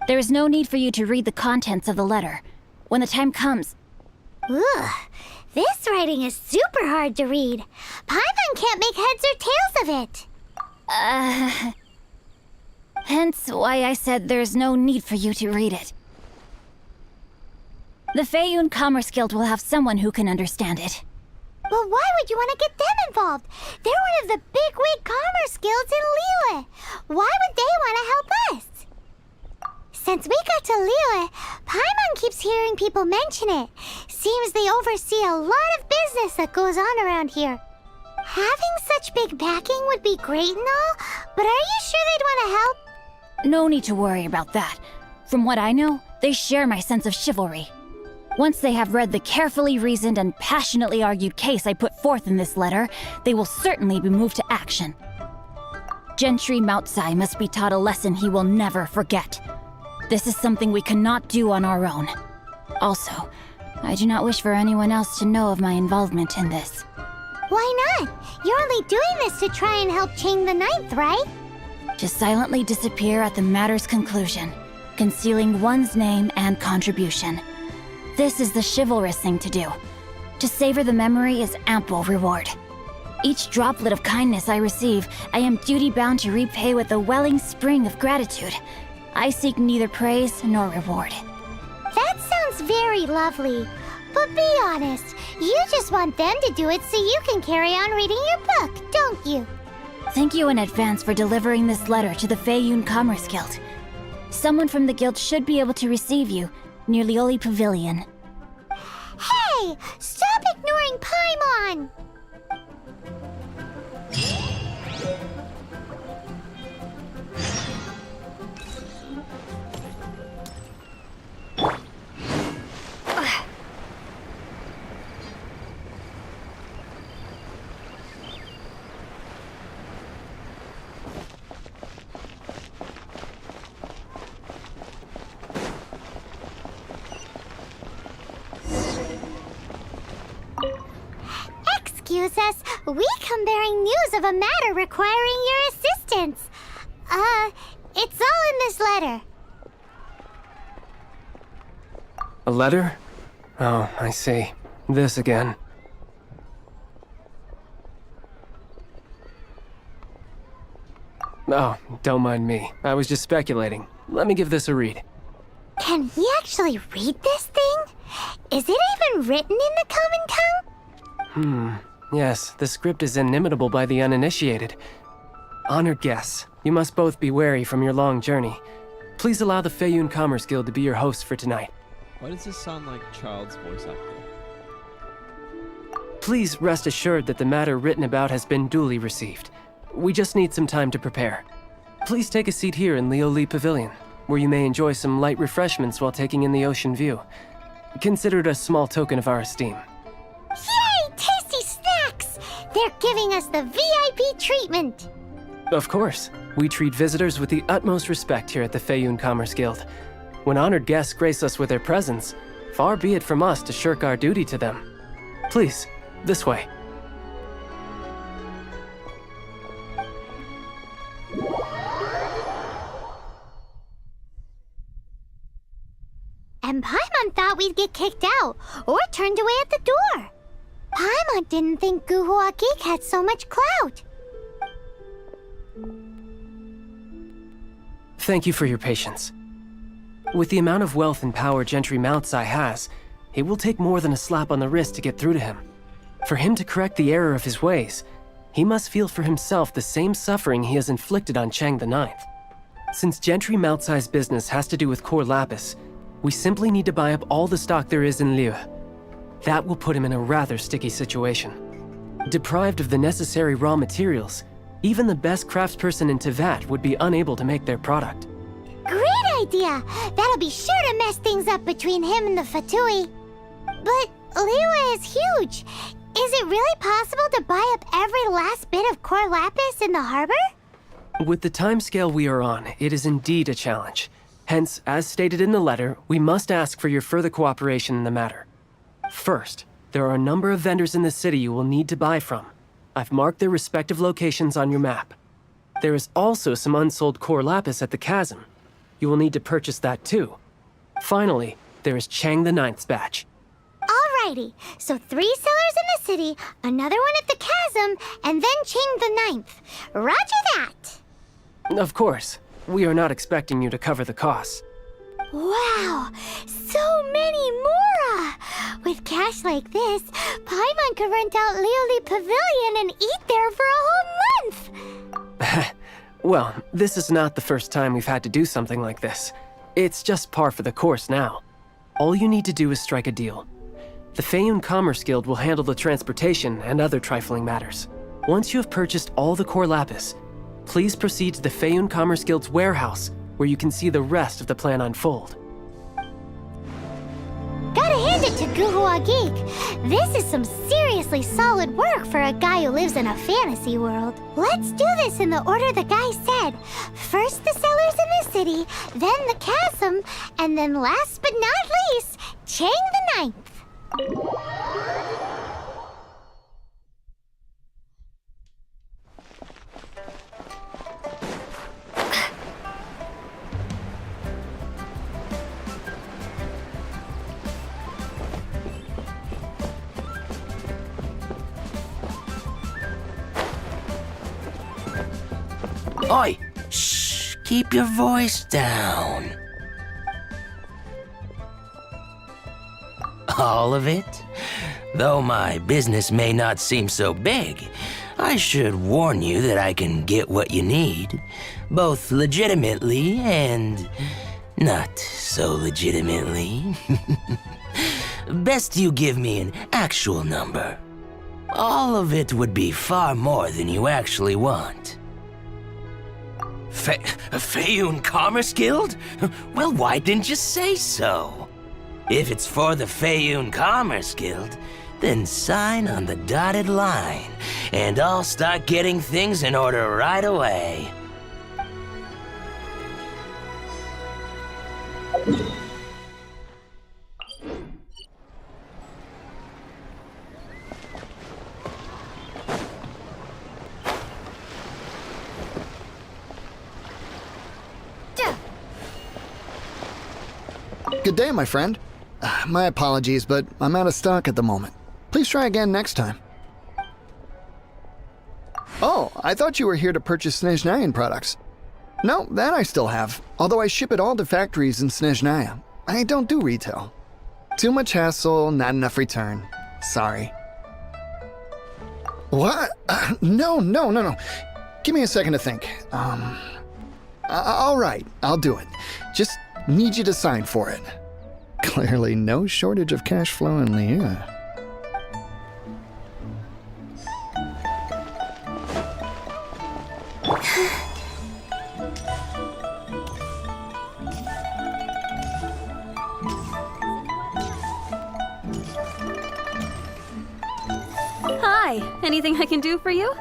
S13: There is no need for you to read the contents of the letter. When the time comes...
S2: Ugh, this writing is super hard to read. Paimon can't make heads or tails of it.
S13: Hence why I said there's no need for you to read it. The Feiyun Commerce Guild will have someone who can understand it.
S2: But why would you want to get them involved? They're one of the bigwig commerce guilds in Liyue. Why would they want to help us? Since we got to Liyue, Paimon keeps hearing people mention it. Seems they oversee a lot of business that goes on around here. Having such big backing would be great and all, but are you sure they'd want to help?
S13: No need to worry about that. From what I know, they share my sense of chivalry. Once they have read the carefully reasoned and passionately argued case I put forth in this letter, they will certainly be moved to action. Gentry Moutsai must be taught a lesson he will never forget. This is something we cannot do on our own. Also, I do not wish for anyone else to know of my involvement in this.
S2: Why not? You're only doing this to try and help Chang the Ninth, right?
S13: To silently disappear at the matter's conclusion, concealing one's name and contribution. This is the chivalrous thing to do. To savor the memory is ample reward. Each droplet of kindness I receive, I am duty-bound to repay with a welling spring of gratitude. I seek neither praise nor reward.
S2: That sounds very lovely. But be honest, you just want them to do it so you can carry on reading your book, don't you?
S13: Thank you in advance for delivering this letter to the Feiyun Commerce Guild. Someone from the guild should be able to receive you near Liyue Pavilion.
S2: Hey! Stop ignoring Paimon! Excuse us, we come bearing news of a matter requiring your assistance. It's all in this letter.
S18: A letter? Oh, I see. This again. Oh, don't mind me. I was just speculating. Let me give this a read.
S2: Can we actually read this thing? Is it even written in the common tongue?
S18: Yes, the script is inimitable by the uninitiated. Honored guests, you must both be wary from your long journey. Please allow the Feiyun Commerce Guild to be your hosts for tonight.
S1: Why does this sound like Child's voice actor?
S18: Please rest assured that the matter written about has been duly received. We just need some time to prepare. Please take a seat here in Liyue Pavilion, where you may enjoy some light refreshments while taking in the ocean view. Consider it a small token of our esteem.
S2: Yay! Tasty snacks! They're giving us the VIP treatment!
S18: Of course. We treat visitors with the utmost respect here at the Feiyun Commerce Guild. When honored guests grace us with their presence, far be it from us to shirk our duty to them. Please, this way.
S2: And Paimon thought we'd get kicked out, or turned away at the door. Paimon didn't think Guhua Geek had so much clout.
S18: Thank you for your patience. With the amount of wealth and power Gentry Moutsai has, it will take more than a slap on the wrist to get through to him. For him to correct the error of his ways, he must feel for himself the same suffering he has inflicted on Chang the Ninth. Since Gentry Moutsai's business has to do with core lapis, we simply need to buy up all the stock there is in Liyue. That will put him in a rather sticky situation. Deprived of the necessary raw materials, even the best craftsperson in Tevat would be unable to make their product.
S2: Great idea! That'll be sure to mess things up between him and the Fatui. But Liyue is huge. Is it really possible to buy up every last bit of core lapis in the harbor?
S18: With the timescale we are on, it is indeed a challenge. Hence, as stated in the letter, we must ask for your further cooperation in the matter. First, there are a number of vendors in the city you will need to buy from. I've marked their respective locations on your map. There is also some unsold core lapis at the chasm. You will need to purchase that too. Finally, there is Chang the Ninth's batch.
S2: Alrighty, so 3 sellers in the city, another one at the chasm, and then Chang the Ninth. Roger that!
S18: Of course, we are not expecting you to cover the costs.
S2: Wow, so many more! With cash like this, Paimon could rent out Liyue Pavilion and eat there for a whole month!
S18: Well, this is not the first time we've had to do something like this. It's just par for the course now. All you need to do is strike a deal. The Feiyun Commerce Guild will handle the transportation and other trifling matters. Once you have purchased all the core lapis, please proceed to the Feiyun Commerce Guild's warehouse, where you can see the rest of the plan unfold.
S2: Gotta hand it to Guhua Geek. This is some seriously solid work for a guy who lives in a fantasy world. Let's do this in the order the guy said. First the sellers in the city, then the chasm, and then last but not least, Chang the Ninth.
S17: Oi! Shh! Keep your voice down. All of it? Though my business may not seem so big, I should warn you that I can get what you need, both legitimately and not so legitimately. Best you give me an actual number. All of it would be far more than you actually want. Feiyun Commerce Guild? Well, why didn't you say so? If it's for the Feiyun Commerce Guild, then sign on the dotted line, and I'll start getting things in order right away.
S14: Good day, my friend. My apologies, but I'm out of stock at the moment. Please try again next time. Oh, I thought you were here to purchase Shnezhnayan products. No, that I still have, although I ship it all to factories in Shnezhnaya. I don't do retail. Too much hassle, not enough return. Sorry. What? No. Give me a second to think. All right, I'll do it. Just need you to sign for it. Clearly no shortage of cash flow in Liyue.
S8: Hi, anything I can do for you?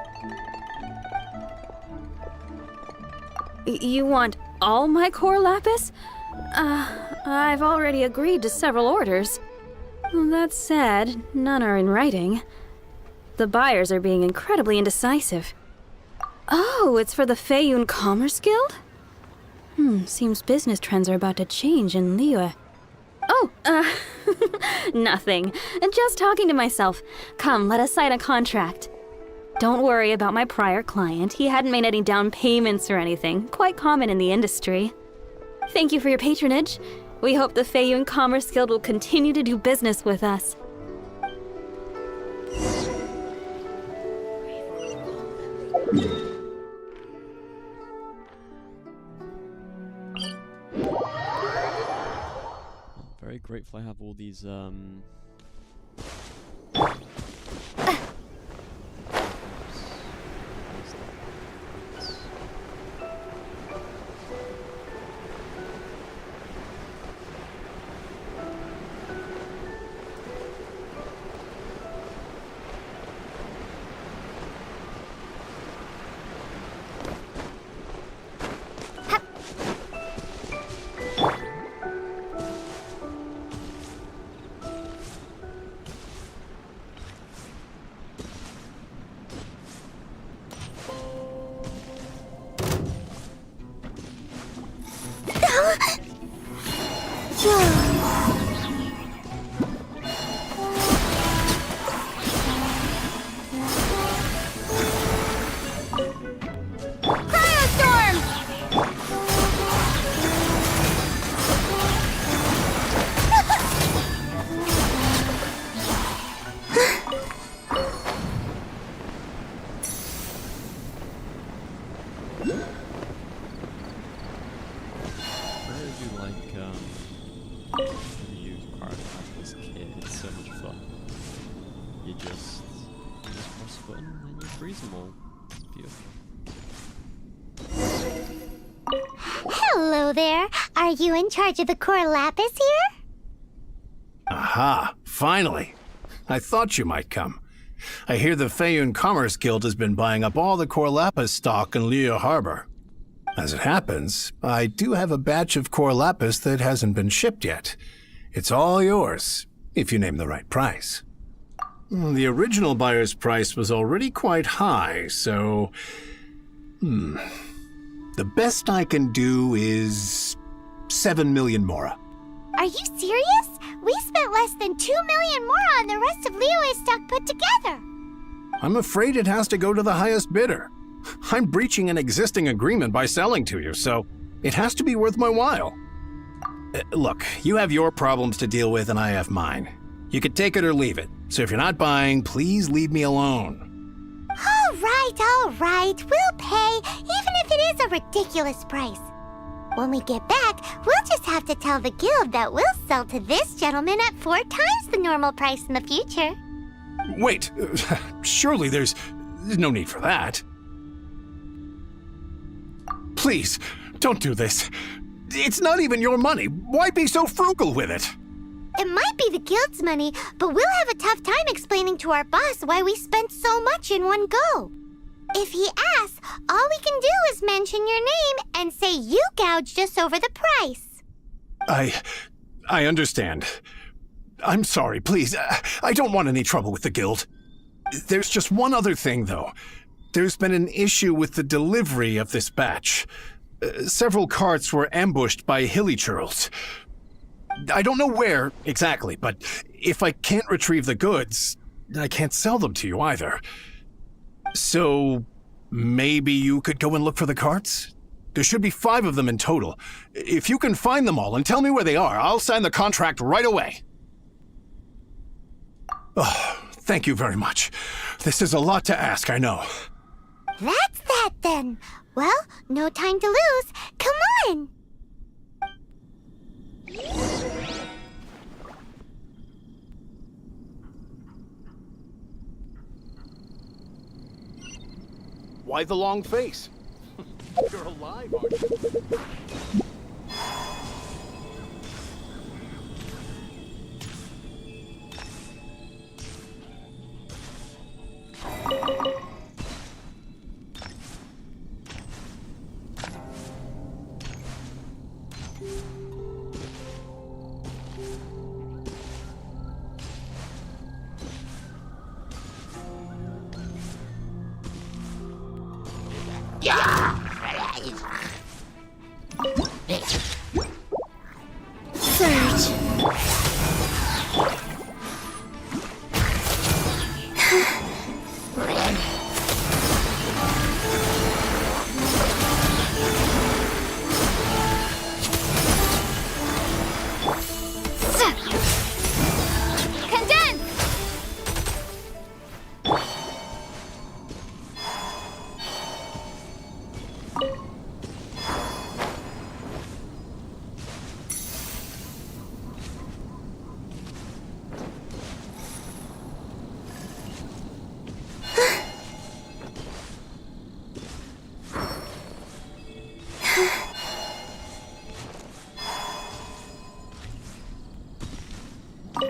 S8: You want all my core lapis? I've already agreed to several orders. That said, none are in writing. The buyers are being incredibly indecisive. Oh, it's for the Feiyun Commerce Guild? Seems business trends are about to change in Liyue. Oh, nothing. Just talking to myself. Come, let us sign a contract. Don't worry about my prior client. He hadn't made any down payments or anything. Quite common in the industry. Thank you for your patronage. We hope the Feiyun Commerce Guild will continue to do business with us.
S1: Very grateful I have all these Really do like the used part as a kid. It's so much fun. You just press a button and you freeze them all. It's beautiful.
S2: Hello there. Are you in charge of the core lapis here?
S11: Aha, finally. I thought you might come. I hear the Feiyun Commerce Guild has been buying up all the core lapis stock in Liyue Harbor. As it happens, I do have a batch of core lapis that hasn't been shipped yet. It's all yours, if you name the right price. The original buyer's price was already quite high, so... The best I can do is 7 million mora.
S2: Are you serious? We spent less than 2 million more on the rest of Liyue's stock put together.
S11: I'm afraid it has to go to the highest bidder. I'm breaching an existing agreement by selling to you, so it has to be worth my while. Look, you have your problems to deal with and I have mine. You could take it or leave it, so if you're not buying, please leave me alone.
S2: All right. We'll pay, even if it is a ridiculous price. When we get back, we'll just have to tell the guild that we'll sell to this gentleman at 4 times the normal price in the future.
S11: Wait, surely there's no need for that. Please, don't do this. It's not even your money. Why be so frugal with it?
S2: It might be the guild's money, but we'll have a tough time explaining to our boss why we spent so much in one go. If he asks, all we can do is mention your name and say you gouged us over the price.
S11: I understand. I'm sorry, please. I don't want any trouble with the guild. There's just one other thing, though. There's been an issue with the delivery of this batch. Several carts were ambushed by hilly churls. I don't know where exactly, but if I can't retrieve the goods, I can't sell them to you either. So, maybe you could go and look for the carts? There should be 5 of them in total. If you can find them all and tell me where they are, I'll sign the contract right away. Oh, thank you very much. This is a lot to ask, I know.
S2: That's that then. Well, no time to lose. Come on!
S11: Why the long face? You're alive, aren't you?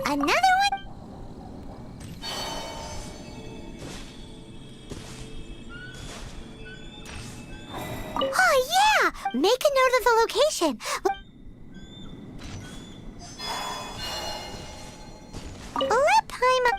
S2: Another one? Oh, yeah! Make a note of the location. Let Paimon...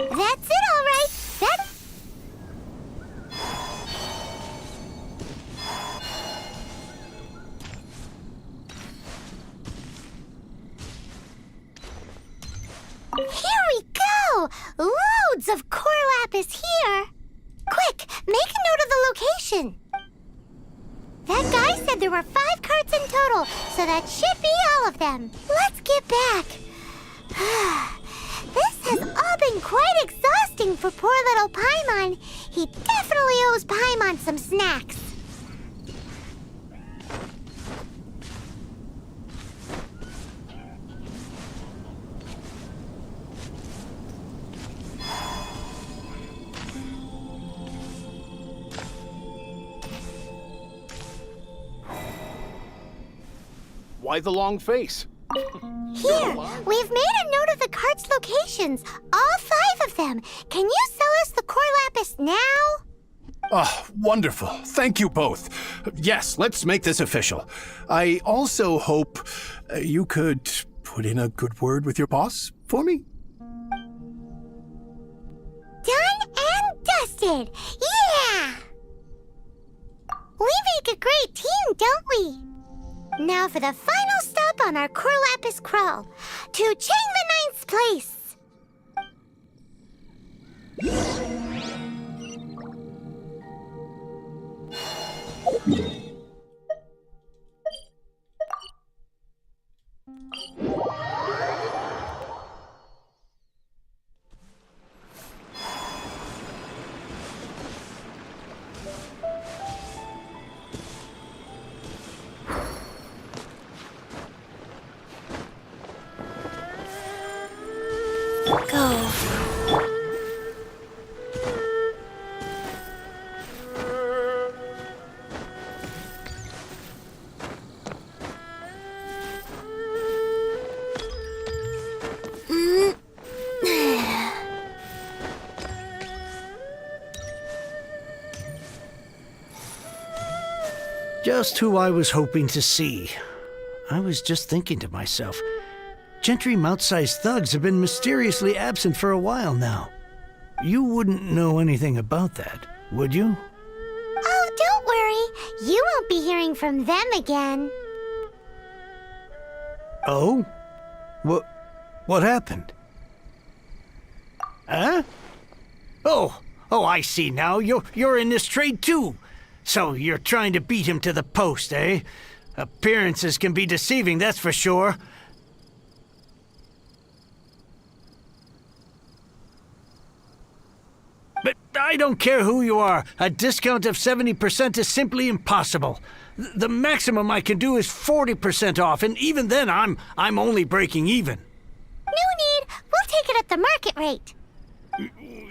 S2: That's it, all right. Here we go! loads of core lapis here. Quick, make a note of the location. That guy said there were 5 carts in total, so that should be all of them. Let's get back. This has all been quite exhausting for poor little Paimon. He definitely owes Paimon some snacks.
S19: Why the long face?
S2: Here, we've made a note of the cart's locations. All 5 of them. Can you sell us the core lapis now?
S19: Oh, wonderful. Thank you both. Yes, let's make this official. I also hope you could put in a good word with your boss for me.
S2: Done and dusted. Yeah! We make a great team, don't we? Now for the final stop on our core lapis crawl, to Chang the Ninth's place.
S4: Go.
S11: Just who I was hoping to see. I was just thinking to myself, Gentry mount-sized thugs have been mysteriously absent for a while now. You wouldn't know anything about that, would you?
S2: Oh, don't worry. You won't be hearing from them again.
S11: Oh? What happened? Huh? Oh, I see now. You're in this trade too. So you're trying to beat him to the post, eh? Appearances can be deceiving, that's for sure. But I don't care who you are. A discount of 70% is simply impossible. The maximum I can do is 40% off, and even then I'm only breaking even.
S2: No need. We'll take it at the market rate.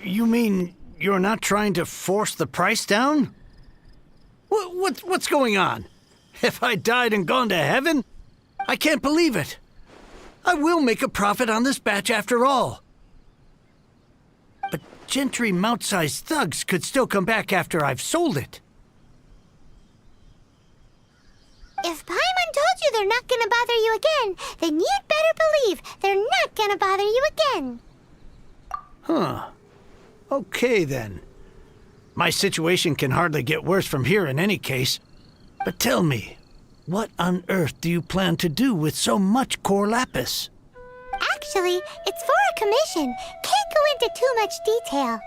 S11: You mean you're not trying to force the price down? What's going on? Have I died and gone to heaven? I can't believe it. I will make a profit on this batch after all. But Gentry mount-sized thugs could still come back after I've sold it.
S2: If Paimon told you they're not gonna bother you again, then you'd better believe they're not gonna bother you again.
S11: Huh. Okay then. My situation can hardly get worse from here in any case. But tell me, what on earth do you plan to do with so much core lapis?
S2: Actually, it's for a commission. Can't go into too much detail.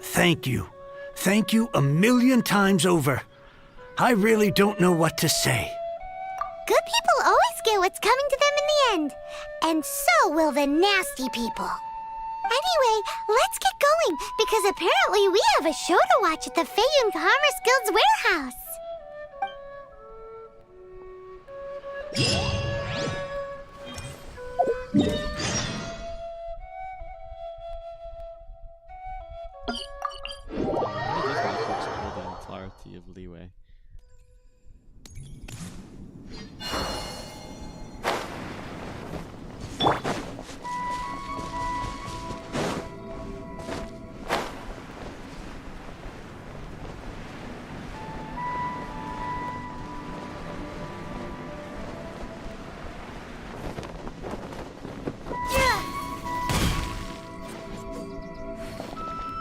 S11: Thank you. Thank you a million times over. I really don't know what to say.
S2: Good people always get what's coming to them in the end. And so will the nasty people. Anyway, let's get going, because apparently we have a show to watch at the Feiyun Commerce Guild's warehouse.
S1: The entirety of Liyue.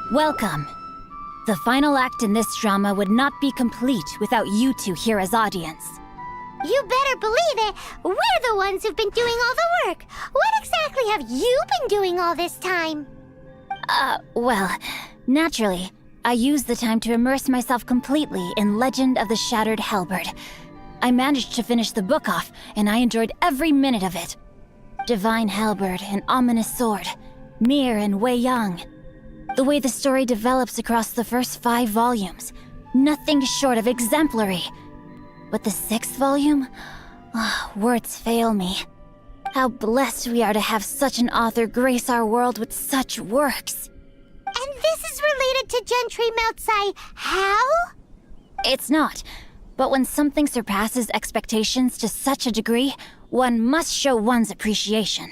S13: Welcome. The final act in this drama would not be complete without you two here as audience.
S2: You better believe it. We're the ones who've been doing all the work. What exactly exactly have you been doing all this time?
S13: Well, naturally, I used the time to immerse myself completely in Legend of the Shattered Halberd. I managed to finish the book off, and I enjoyed every minute of it. Divine Halberd, an ominous sword, Mir and Wei Yang. The way the story develops across the first 5 volumes, nothing short of exemplary. But the 6th volume? Words fail me. How blessed we are to have such an author grace our world with such works.
S2: And this is related to Gentry Meltsai how?
S13: It's not. But when something surpasses expectations to such a degree, one must show one's appreciation.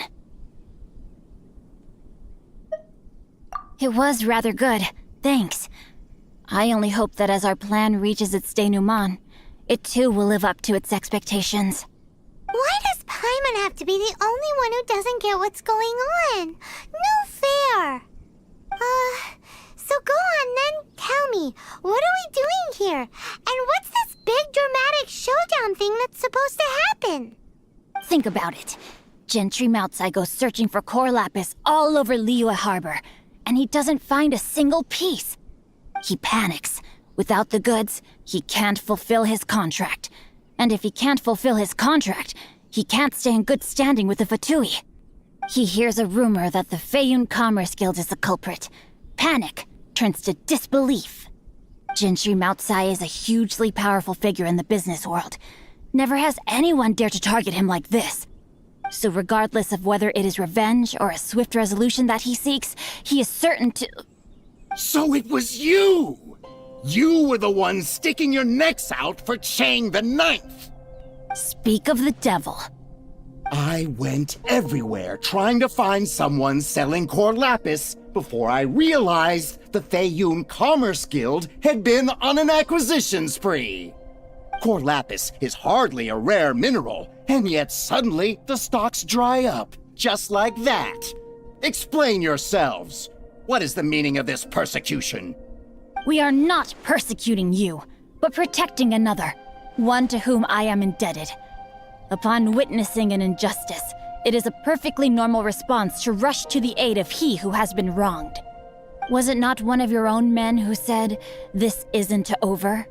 S13: It was rather good, thanks. I only hope that as our plan reaches its denouement, it too will live up to its expectations.
S2: Why does Paimon have to be the only one who doesn't get what's going on? No fair. So go on then, tell me, what are we doing here? And what's this big dramatic showdown thing that's supposed to happen?
S13: Think about it. Gentry Meltsai goes searching for core lapis all over Liyue Harbor, and he doesn't find a single piece. He panics. Without the goods, he can't fulfill his contract. And if he can't fulfill his contract, he can't stay in good standing with the Fatui. He hears a rumor that the Feiyun Commerce Guild is the culprit. Panic turns to disbelief. Gentry Meltsai is a hugely powerful figure in the business world. Never has anyone dared to target him like this. So regardless of whether it is revenge or a swift resolution that he seeks, he is certain to...
S16: So it was you! You were the one sticking your necks out for Chang the Ninth!
S13: Speak of the devil.
S16: I went everywhere trying to find someone selling core lapis before I realized the Feiyun Commerce Guild had been on an acquisition spree. Core lapis is hardly a rare mineral, and yet suddenly the stocks dry up, just like that. Explain yourselves. What is the meaning of this persecution?
S13: We are not persecuting you, but protecting another, one to whom I am indebted. Upon witnessing an injustice, it is a perfectly normal response to rush to the aid of he who has been wronged. Was it not one of your own men who said, "This isn't over"?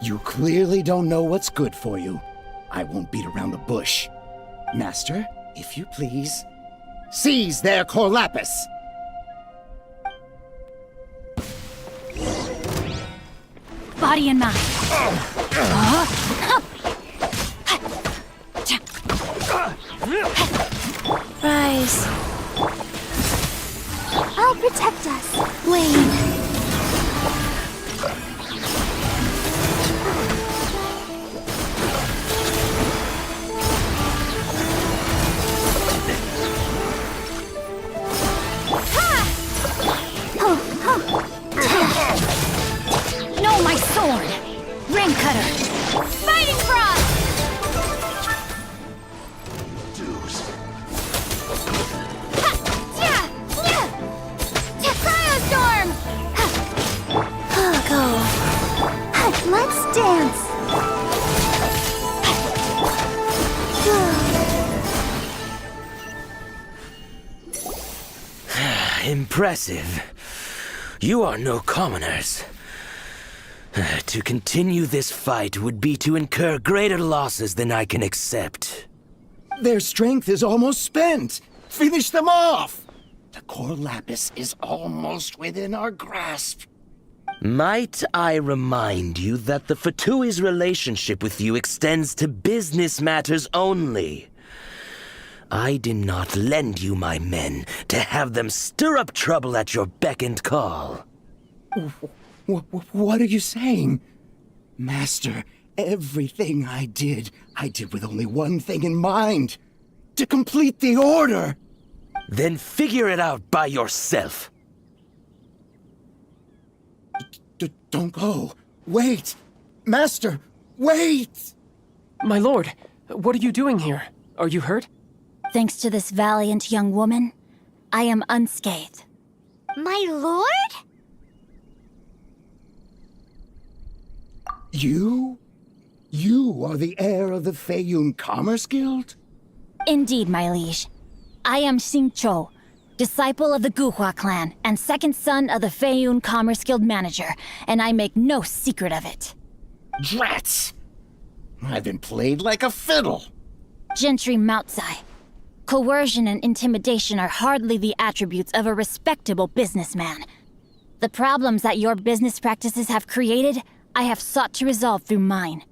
S16: You clearly don't know what's good for you. I won't beat around the bush. Master, if you please, seize their core lapis!
S13: Body and mind.
S4: Rise.
S2: I'll protect us.
S4: Wait.
S13: No, my sword! Ring cutter! Fighting frost!
S2: Cryostorm!
S4: Go.
S2: Let's dance.
S17: Impressive. You are no commoners. To continue this fight would be to incur greater losses than I can accept.
S16: Their strength is almost spent. Finish them off! The core lapis is almost within our grasp.
S17: Might I remind you that the Fatui's relationship with you extends to business matters only? I did not lend you my men to have them stir up trouble at your beck and call.
S16: What are you saying? Master, everything I did with only one thing in mind. To complete the order!
S17: Then figure it out by yourself.
S16: Don't go. Wait! Master, wait!
S18: My lord, what are you doing here? Are you hurt?
S13: Thanks to this valiant young woman, I am unscathed.
S2: My lord?
S16: You? You are the heir of the Feiyun Commerce Guild?
S13: Indeed, my liege. I am Xingqiu, disciple of the Guhua clan and second son of the Feiyun Commerce Guild manager, and I make no secret of it.
S16: Drats! I've been played like a fiddle.
S13: Gentry Moutsai. Coercion and intimidation are hardly the attributes of a respectable businessman. The problems that your business practices have created, I have sought to resolve through mine.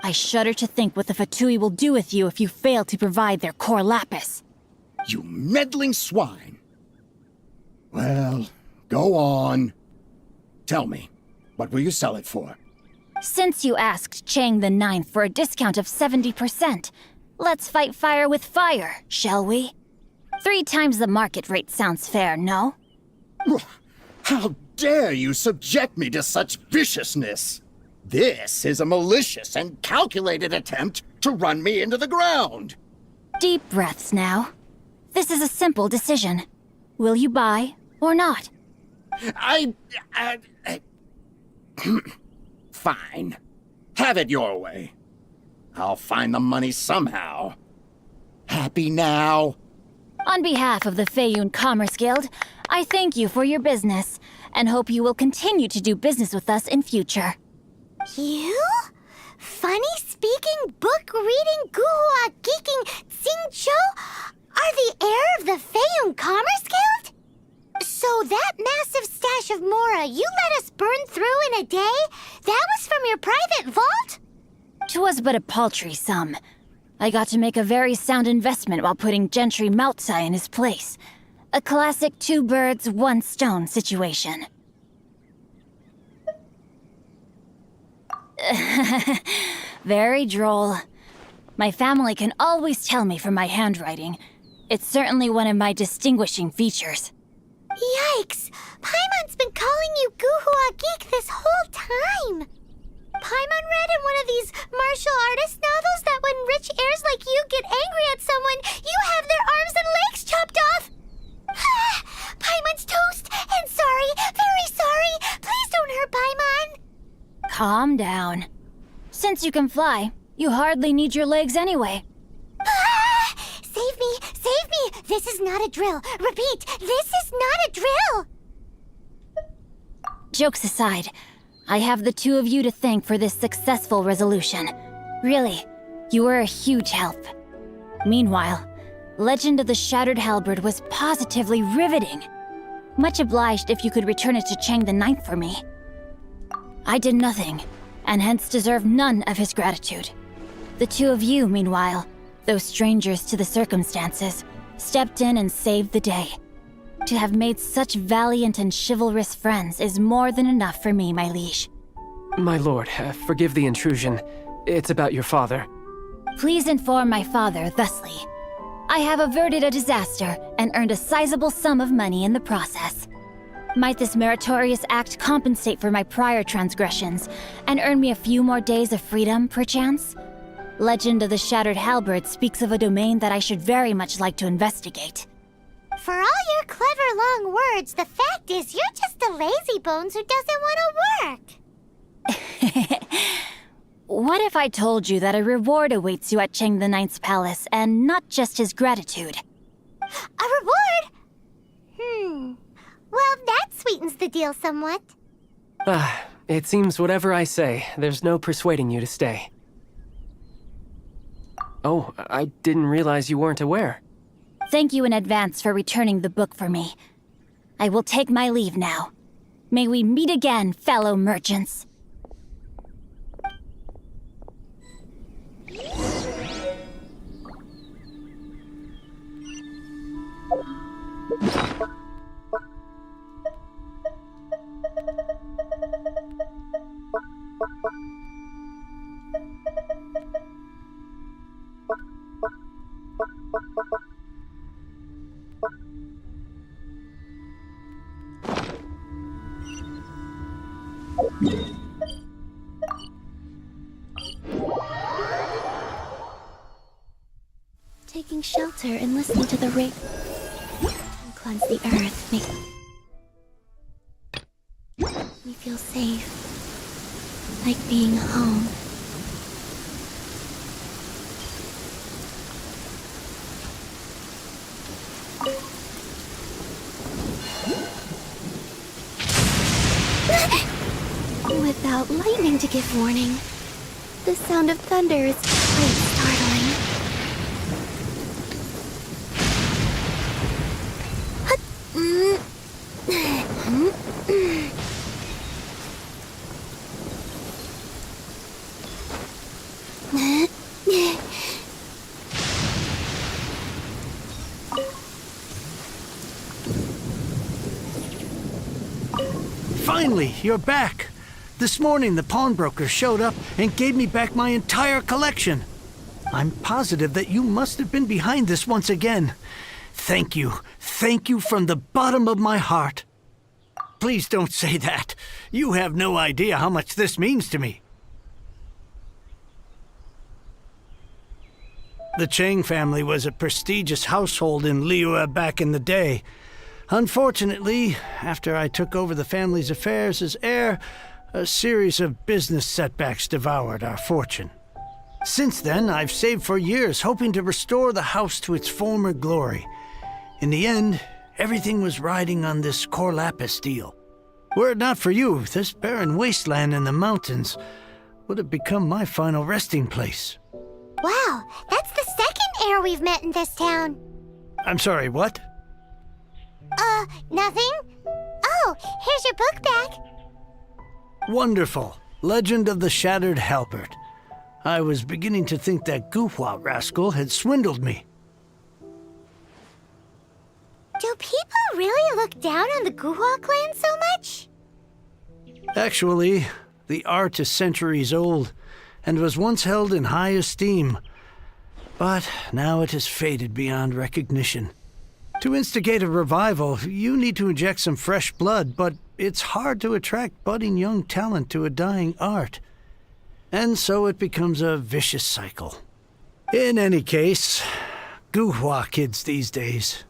S13: I shudder to think what the Fatui will do with you if you fail to provide their core lapis.
S16: You meddling swine. Well, go on. Tell me, what will you sell it for?
S13: Since you asked Chang the Ninth for a discount of 70%, let's fight fire with fire, shall we? 3 times the market rate sounds fair, no?
S16: How dare you subject me to such viciousness? This is a malicious and calculated attempt to run me into the ground.
S13: Deep breaths now. This is a simple decision. Will you buy or not?
S16: Fine. Have it your way. I'll find the money somehow. Happy now?
S13: On behalf of the Feiyun Commerce Guild, I thank you for your business and hope you will continue to do business with us in future.
S2: You? Funny-speaking, book-reading, guhua geeking Xingqiu are the heir of the Feiyun Commerce Guild? So that massive stash of Mora you let us burn through in a day, that was from your private vault?
S13: 'Twas but a paltry sum. I got to make a very sound investment while putting Gentry Moutsai in his place. A classic 2 birds, 1 stone situation. Very droll. My family can always tell me from my handwriting. It's certainly one of my distinguishing features.
S2: Yikes! Paimon's been calling you Guhua Geek this whole time! Paimon read in one of these martial artist novels that when rich heirs like you get angry at someone, you have their arms and legs chopped off! Paimon's toast! And sorry, very sorry! Please don't hurt Paimon!
S13: Calm down. Since you can fly, you hardly need your legs anyway.
S2: Save me! Save me! This is not a drill! Repeat, this is not a drill!
S13: Jokes aside, I have the 2 of you to thank for this successful resolution. Really, you were a huge help. Meanwhile, Legend of the Shattered Halberd was positively riveting. Much obliged if you could return it to Chang the Ninth for me. I did nothing, and hence deserve none of his gratitude. The 2 of you, meanwhile, though strangers to the circumstances, stepped in and saved the day. To have made such valiant and chivalrous friends is more than enough for me, my liege.
S18: My lord, forgive the intrusion. It's about your father.
S13: Please inform my father thusly. I have averted a disaster and earned a sizable sum of money in the process. Might this meritorious act compensate for my prior transgressions and earn me a few more days of freedom, perchance? Legend of the Shattered Halberd speaks of a domain that I should very much like to investigate.
S2: For all your clever long words, the fact is you're just a lazybones who doesn't want to work.
S13: What if I told you that a reward awaits you at Chang the Ninth's palace, and not just his gratitude?
S2: A reward? Well, that sweetens the deal somewhat.
S18: It seems whatever I say, there's no persuading you to stay. Oh, I didn't realize you weren't aware.
S13: Thank you in advance for returning the book for me. I will take my leave now. May we meet again, fellow merchants.
S4: Taking shelter and listening to the rain and cleanse the earth make me feel safe, like being home. lightning to give warning. The sound of thunder is quite startling.
S11: Finally, you're back. This morning, the pawnbroker showed up and gave me back my entire collection. I'm positive that you must have been behind this once again. Thank you. Thank you from the bottom of my heart. Please don't say that. You have no idea how much this means to me. The Chang family was a prestigious household in Liyue back in the day. Unfortunately, after I took over the family's affairs as heir, a series of business setbacks devoured our fortune. Since then, I've saved for years, hoping to restore the house to its former glory. In the end, everything was riding on this core lapis deal. Were it not for you, this barren wasteland in the mountains would have become my final resting place.
S2: Wow, that's the second heir we've met in this town.
S11: I'm sorry, what?
S2: Nothing? Oh, here's your book back.
S11: Wonderful. Legend of the Shattered Halberd. I was beginning to think that Guhua rascal had swindled me.
S2: Do people really look down on the Guhua clan so much?
S11: Actually, the art is centuries old and was once held in high esteem. But now it has faded beyond recognition. To instigate a revival, you need to inject some fresh blood, but it's hard to attract budding young talent to a dying art. And so it becomes a vicious cycle. In any case, Guhua kids these days.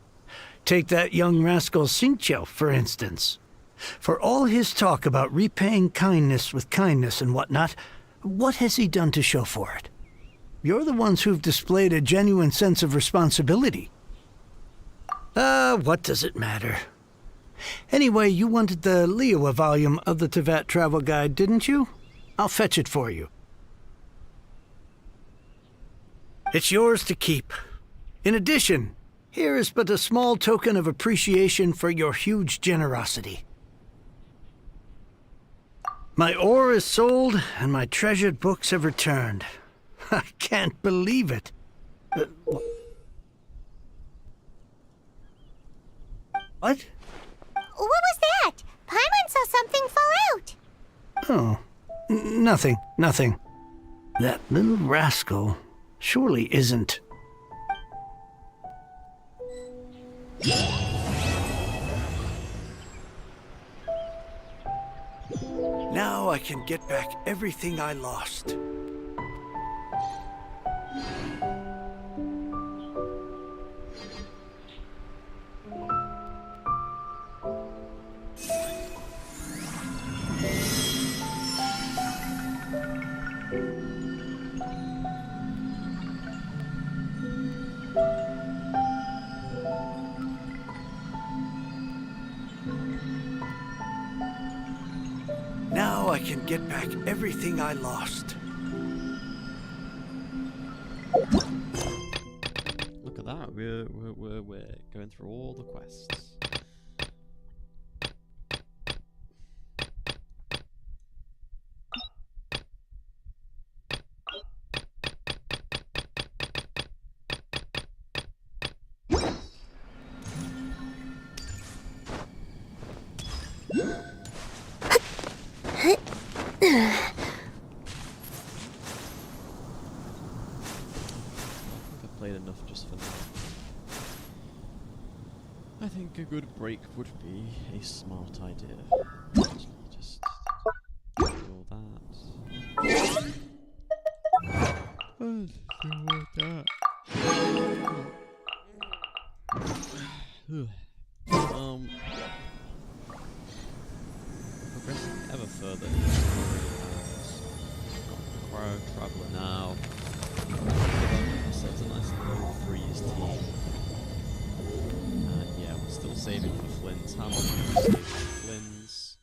S11: Take that young rascal Xingqiu, for instance. For all his talk about repaying kindness with kindness and whatnot, what has he done to show for it? You're the ones who've displayed a genuine sense of responsibility. What does it matter? Anyway, you wanted the Liyue volume of the Teyvat travel guide, didn't you? I'll fetch it for you. It's yours to keep. In addition, here is but a small token of appreciation for your huge generosity. My ore is sold, and my treasured books have returned. I can't believe it. What?
S2: What was that? Paimon saw something fall out.
S11: Oh, nothing. That little rascal surely isn't. Now I can get back everything I lost. Now I can get back everything I lost.
S1: Look at that. We're going through all the quests. Enough just for now. I think a good break would be a smart idea. Just do all that. Progressing ever further. Crow Traveler now. Ourselves a nice little freeze team. And yeah, we're still saving for Flynn's. How much are we saving for Flynn's?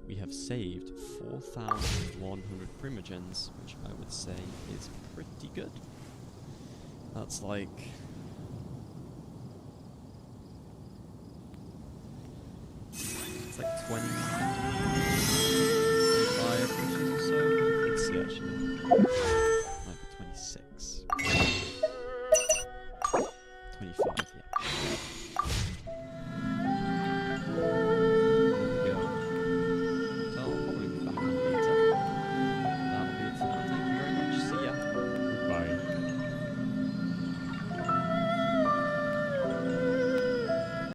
S1: We have have saved 4,100 primogens, which I would say is pretty good. That's like... it's like 20